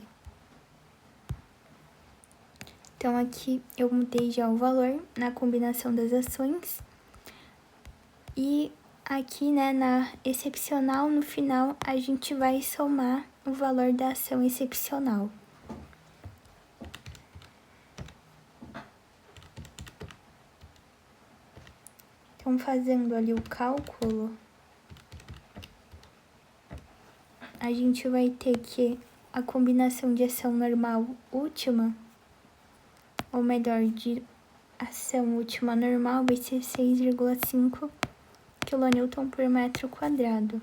Então, aqui eu mudei já o valor na combinação das ações. E aqui, né, na excepcional, no final, a gente vai somar o valor da ação excepcional. Então, fazendo ali o cálculo, a gente vai ter que a combinação de ação normal última, ou melhor, de ação última normal, vai ser 6,5 kN por metro quadrado.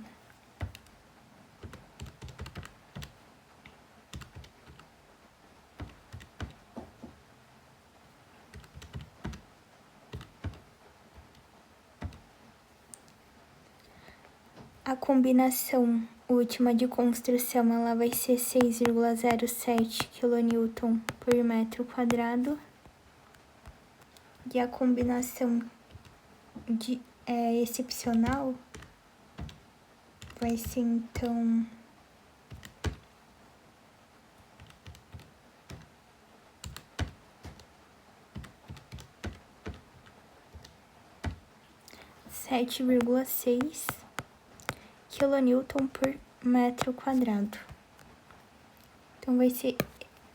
A combinação última de construção, ela vai ser 6,07 kN por metro quadrado. E a combinação excepcional vai ser, então, (7,6 kN por metro quadrado. Então,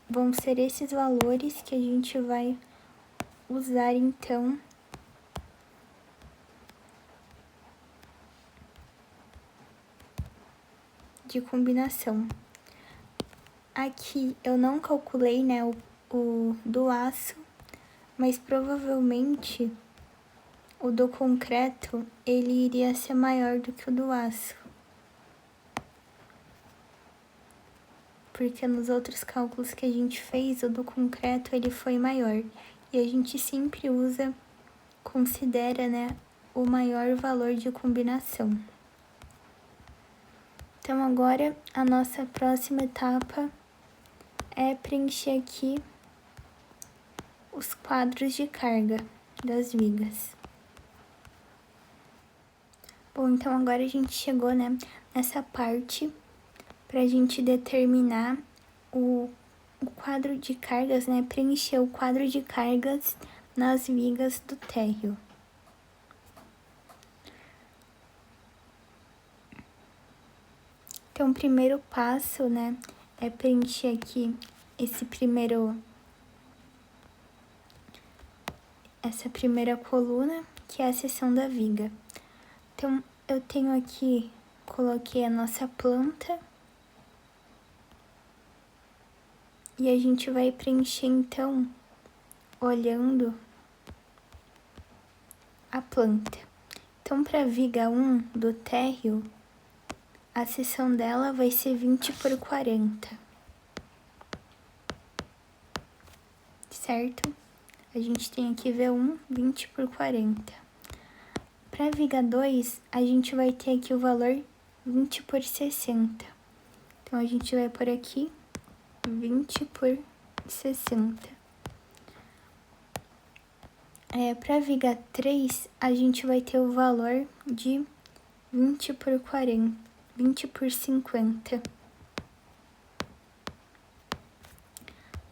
vão ser esses valores que a gente vai usar, então, de combinação. Aqui eu não calculei, né, o do aço, mas provavelmente o do concreto, ele iria ser maior do que o do aço. Porque nos outros cálculos que a gente fez, o do concreto, ele foi maior. E a gente sempre considera, né, o maior valor de combinação. Então, agora, a nossa próxima etapa é preencher aqui os quadros de carga das vigas. Bom, então agora a gente chegou, né, nessa parte pra gente determinar o quadro de cargas, né, preencher o quadro de cargas nas vigas do térreo. Então, o primeiro passo, né, é preencher aqui essa primeira coluna, que é a seção da viga. Então, eu tenho aqui, coloquei a nossa planta. E a gente vai preencher, então, olhando a planta. Então, para a viga 1 do térreo, a seção dela vai ser 20 por 40. Certo? A gente tem aqui V1, 20 por 40. Para a viga 2, a gente vai ter aqui o valor 20 por 60. Então, a gente vai por aqui 20 por 60. Para a viga 3, a gente vai ter o valor de 20 por 40, 20 por 50.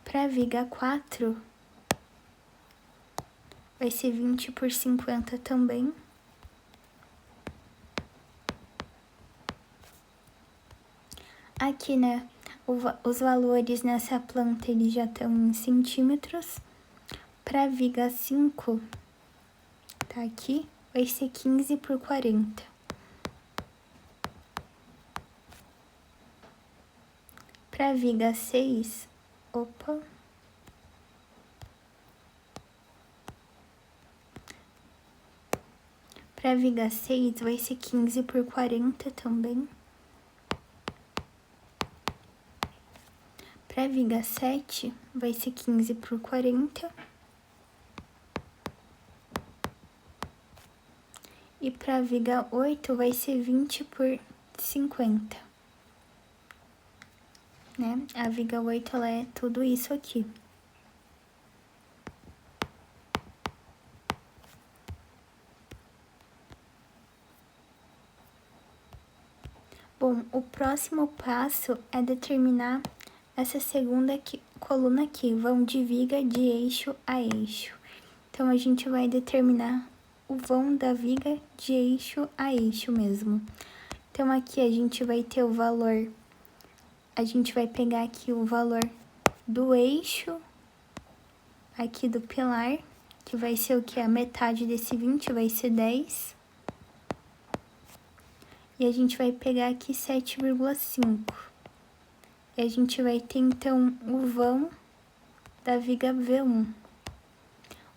Para a viga 4, vai ser 20 por 50 também. Aqui, né, os valores nessa planta, eles já estão em centímetros. Para a viga 5, tá aqui, vai ser 15 por 40. Para a viga 6, Para a viga 6, vai ser 15 por 40 também. Para a viga 7, vai ser 15 por 40. E para a viga 8, vai ser 20 por 50. Né? A viga 8, ela é tudo isso aqui. Bom, o próximo passo é determinar essa segunda coluna aqui, vão de viga de eixo a eixo. Então, a gente vai determinar o vão da viga de eixo a eixo mesmo. Então, aqui a gente vai ter o valor, a gente vai pegar aqui o valor do eixo, aqui do pilar, que vai ser o que? A metade desse 20 vai ser 10. E a gente vai pegar aqui 7,5. E a gente vai ter, então, o vão da viga V1.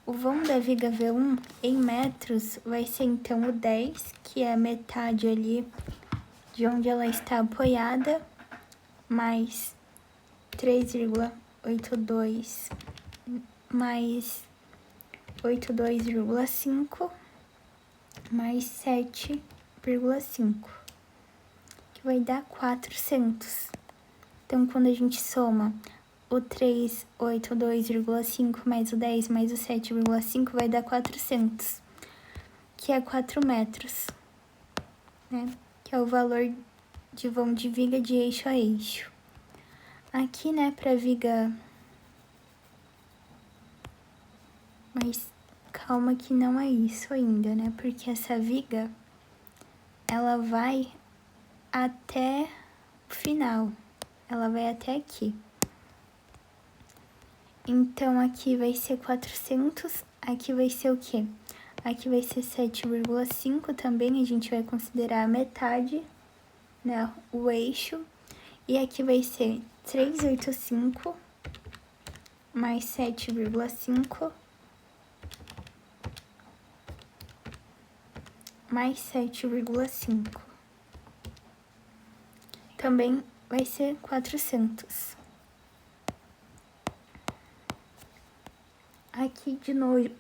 O vão da viga V1 em metros vai ser, então, o 10, que é a metade ali de onde ela está apoiada, mais 3,82 mais 82,5 mais 7,5, que vai dar 400. Então, quando a gente soma o 382,5 mais o 10 mais o 7,5 vai dar 400, que é 4 metros, né? Que é o valor de vão de viga de eixo a eixo. Aqui, né, pra viga... Mas calma que não é isso ainda, né? Porque essa viga, ela vai até o final. Ela vai até aqui. Então, aqui vai ser 400. Aqui vai ser o quê? Aqui vai ser 7,5 também. A gente vai considerar a metade, né? O eixo. E aqui vai ser 385 mais 7,5 mais 7,5. Também vai ser 400. Aqui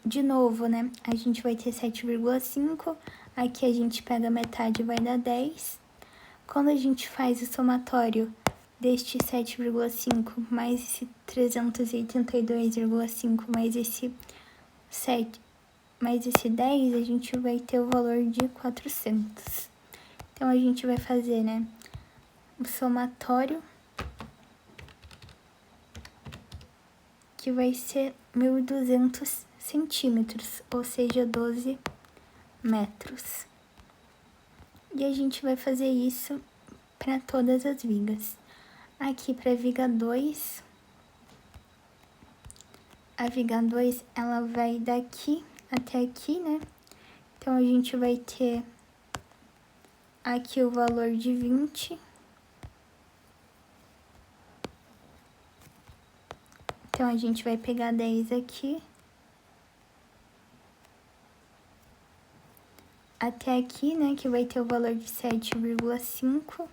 de novo, né? A gente vai ter 7,5. Aqui a gente pega a metade e vai dar 10. Quando a gente faz o somatório deste 7,5 mais esse 382,5 mais esse 7 mais esse 10, a gente vai ter o valor de 400. Então, a gente vai fazer, né, o somatório, que vai ser 1.200 centímetros, ou seja, 12 metros. E a gente vai fazer isso para todas as vigas. Aqui para a viga 2, a viga 2, ela vai daqui até aqui, né? Então, a gente vai ter aqui o valor de 20. Então, a gente vai pegar 10 aqui. Até aqui, né, que vai ter o valor de 7,5.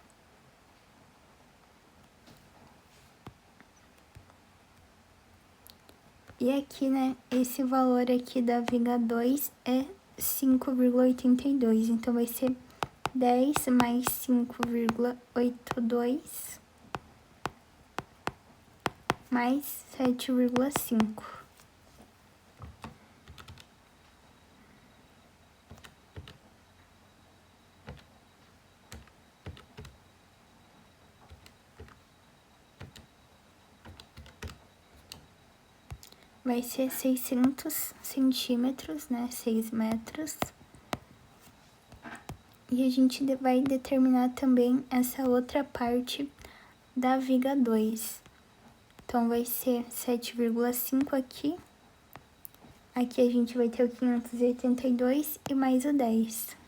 E aqui, né, esse valor aqui da viga 2 é 5,82. Então, vai ser 10 mais 5,82 mais 7,5. Vai ser 600 centímetros, né? 6 metros. E a gente vai determinar também essa outra parte da viga 2. Então, vai ser 7,5 aqui. Aqui a gente vai ter o 582 e mais o 10.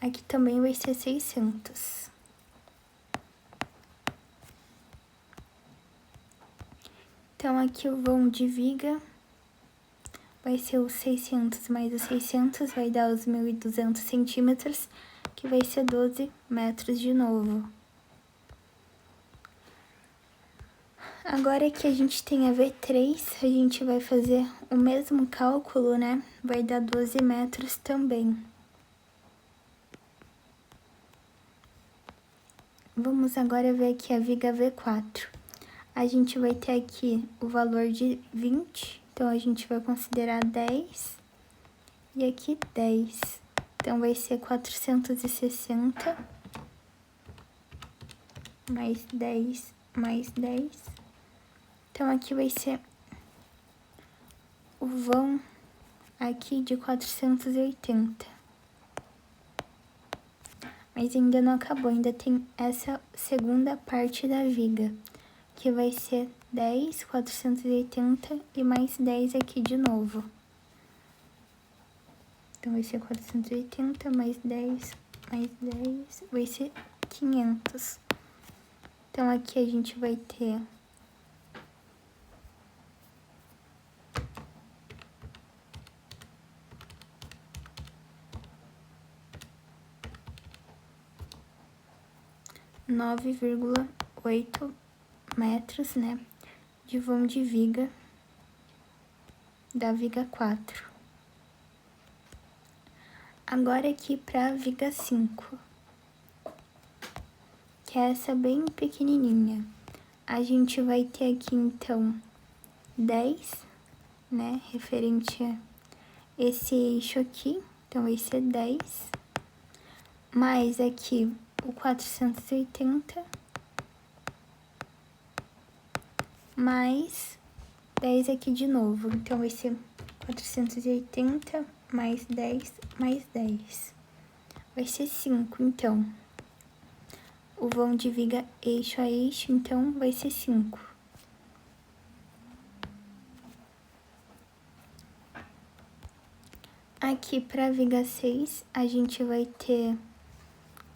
Aqui também vai ser 600. Então, aqui o vão de viga vai ser os 600 mais os 600, vai dar os 1.200 centímetros, que vai ser 12 metros de novo. Agora que a gente tem a V3, a gente vai fazer o mesmo cálculo, né? Vai dar 12 metros também. Vamos agora ver aqui a viga V4. A gente vai ter aqui o valor de 20, então a gente vai considerar 10 e aqui 10. Então, vai ser 460 mais 10 mais 10. Então, aqui vai ser o vão aqui de 480. Mas ainda não acabou, ainda tem essa segunda parte da viga, que vai ser 10, 480 e mais 10 aqui de novo. Então, vai ser 480 mais 10, mais 10, vai ser 500. Então, aqui a gente vai ter 9,8 metros, né, de vão de viga da viga 4. Agora aqui para a viga 5, que é essa bem pequenininha. A gente vai ter aqui, então, 10, né, referente a esse eixo aqui. Então, vai ser 10, mais aqui o 480, mais 10 aqui de novo. Então, vai ser 480 mais 10 mais 10. Vai ser 5, então. O vão de viga eixo a eixo, então, vai ser 5. Aqui para viga 6, a gente vai ter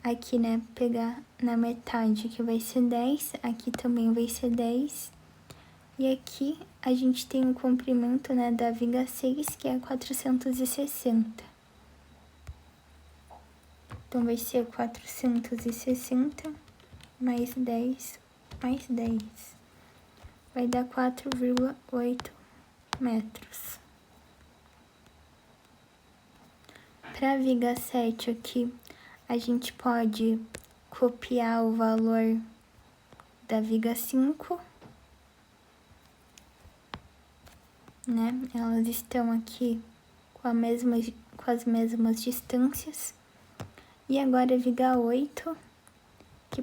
aqui, né, pegar na metade, que vai ser 10, aqui também vai ser 10. E aqui a gente tem o comprimento, né, da viga 6, que é 460. Então, vai ser 460 mais 10 mais 10. Vai dar 4,8 metros. Para a viga 7 aqui, a gente pode copiar o valor da viga 5, né? Elas estão aqui com as mesmas distâncias. E agora a viga 8, que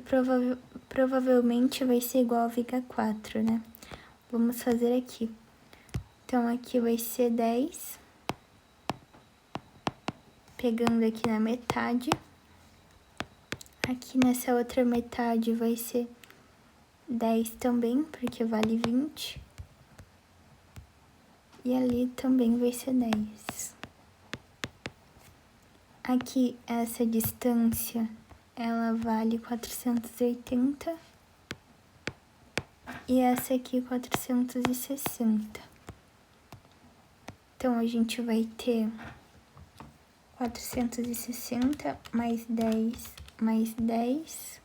provavelmente vai ser igual a viga 4, né? Vamos fazer aqui. Então, aqui vai ser 10, pegando aqui na metade. Aqui nessa outra metade vai ser 10 também, porque vale 20. E ali também vai ser 10. Aqui, essa distância, ela vale 480. E essa aqui, 460. Então, a gente vai ter 460 mais 10 mais 10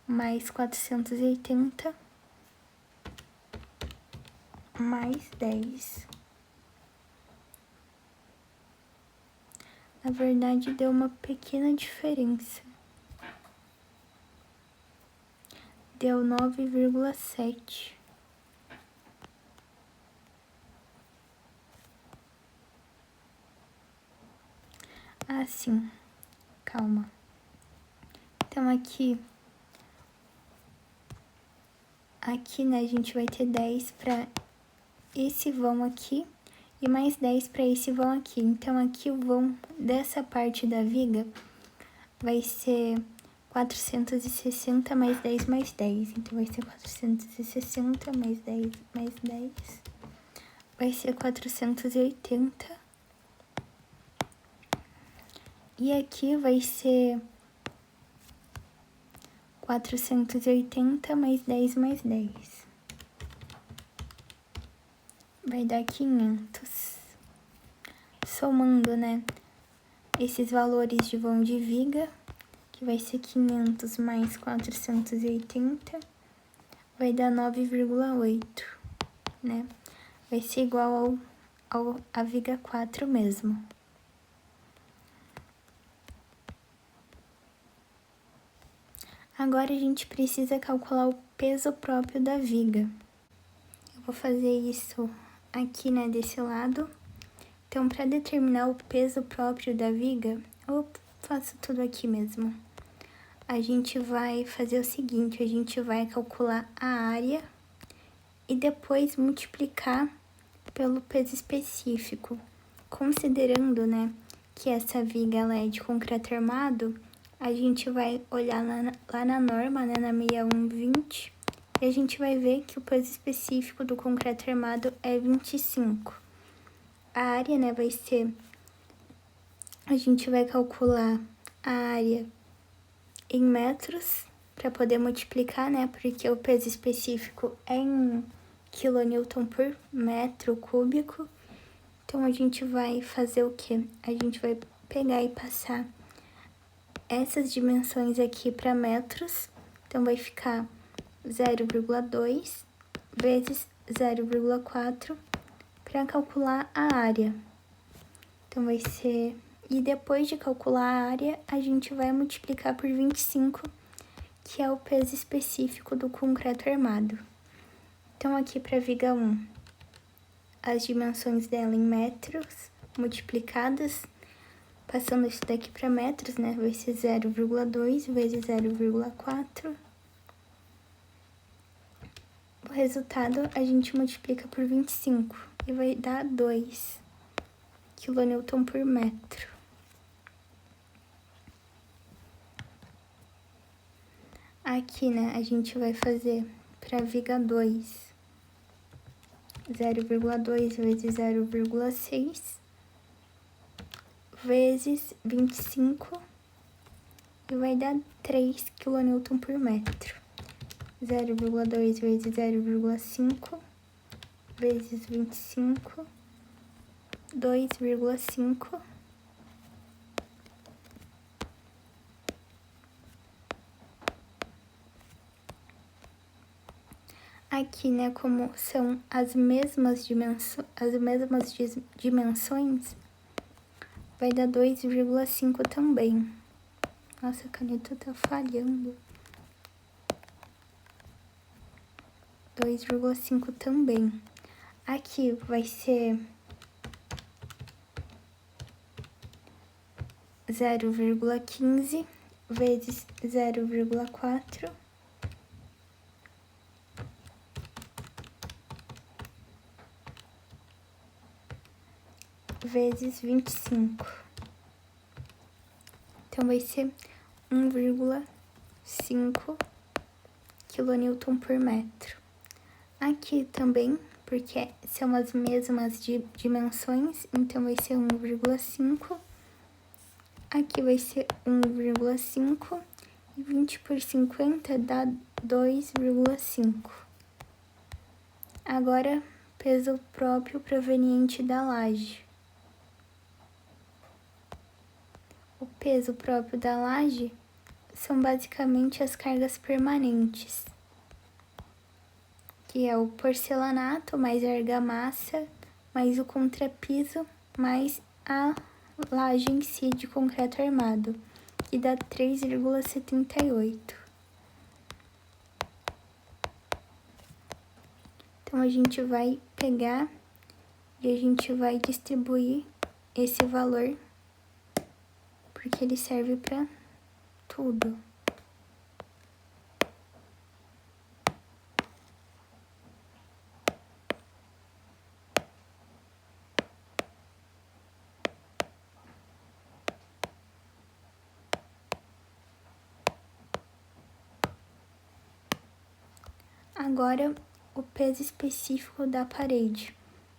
mais 480 mais 10. Na verdade, deu uma pequena diferença. Deu 9,7. Assim, calma. Então, aqui, né, a gente vai ter 10 para esse vão aqui e mais 10 para esse vão aqui. Então, aqui o vão dessa parte da viga vai ser 460 mais 10 mais 10. Então, vai ser 460 mais 10 mais 10. Vai ser 480. E aqui vai ser 480 mais 10 mais 10. Vai dar 500. Somando, né, esses valores de vão de viga, que vai ser 500 mais 480, vai dar 9,8, né? Vai ser igual a viga 4 mesmo. Agora, a gente precisa calcular o peso próprio da viga. Eu vou fazer isso aqui, né, desse lado. Então, para determinar o peso próprio da viga, eu faço tudo aqui mesmo. A gente vai fazer o seguinte, a gente vai calcular a área e depois multiplicar pelo peso específico, considerando, né, que essa viga ela é de concreto armado, a gente vai olhar lá na norma, né, na 6120, e a gente vai ver que o peso específico do concreto armado é 25. A área, né, vai ser... A gente vai calcular a área em metros, para poder multiplicar, né, porque o peso específico é em quilonewton por metro cúbico. Então, a gente vai fazer o quê? A gente vai pegar e passar essas dimensões aqui para metros. Então, vai ficar 0,2 vezes 0,4 para calcular a área. Então, vai ser... E depois de calcular a área, a gente vai multiplicar por 25, que é o peso específico do concreto armado. Então, aqui para viga 1, as dimensões dela em metros multiplicadas, passando isso daqui para metros, né? Vai ser 0,2 vezes 0,4. O resultado a gente multiplica por 25 e vai dar 2 kN por metro. Aqui, né, a gente vai fazer para viga 2, 0,2 vezes 0,6 vezes 25 e vai dar 3 kN por metro. 0,2 vezes 0,5 vezes 25, 2,5. Aqui, né, como são as mesmas dimensões, vai dar 2,5 também. Nossa, a caneta tá falhando. 2,5 também. Aqui vai ser 0,15 vezes 0,4 vezes 25. Então, vai ser 1,5 kN por metro. Aqui também, porque são as mesmas dimensões, então vai ser 1,5. Aqui vai ser 1,5 e 20 por 50 dá 2,5. Agora, peso próprio proveniente da laje. O peso próprio da laje são basicamente as cargas permanentes, que é o porcelanato, mais a argamassa, mais o contrapiso, mais a laje em si de concreto armado, que dá 3,78. Então, a gente vai pegar e a gente vai distribuir esse valor, porque ele serve para tudo. Agora, o peso específico da parede.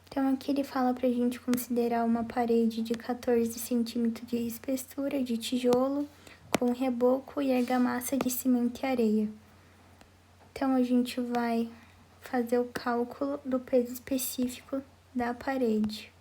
Então, aqui ele fala pra gente considerar uma parede de 14 centímetros de espessura de tijolo, com reboco e argamassa de cimento e areia. Então, a gente vai fazer o cálculo do peso específico da parede.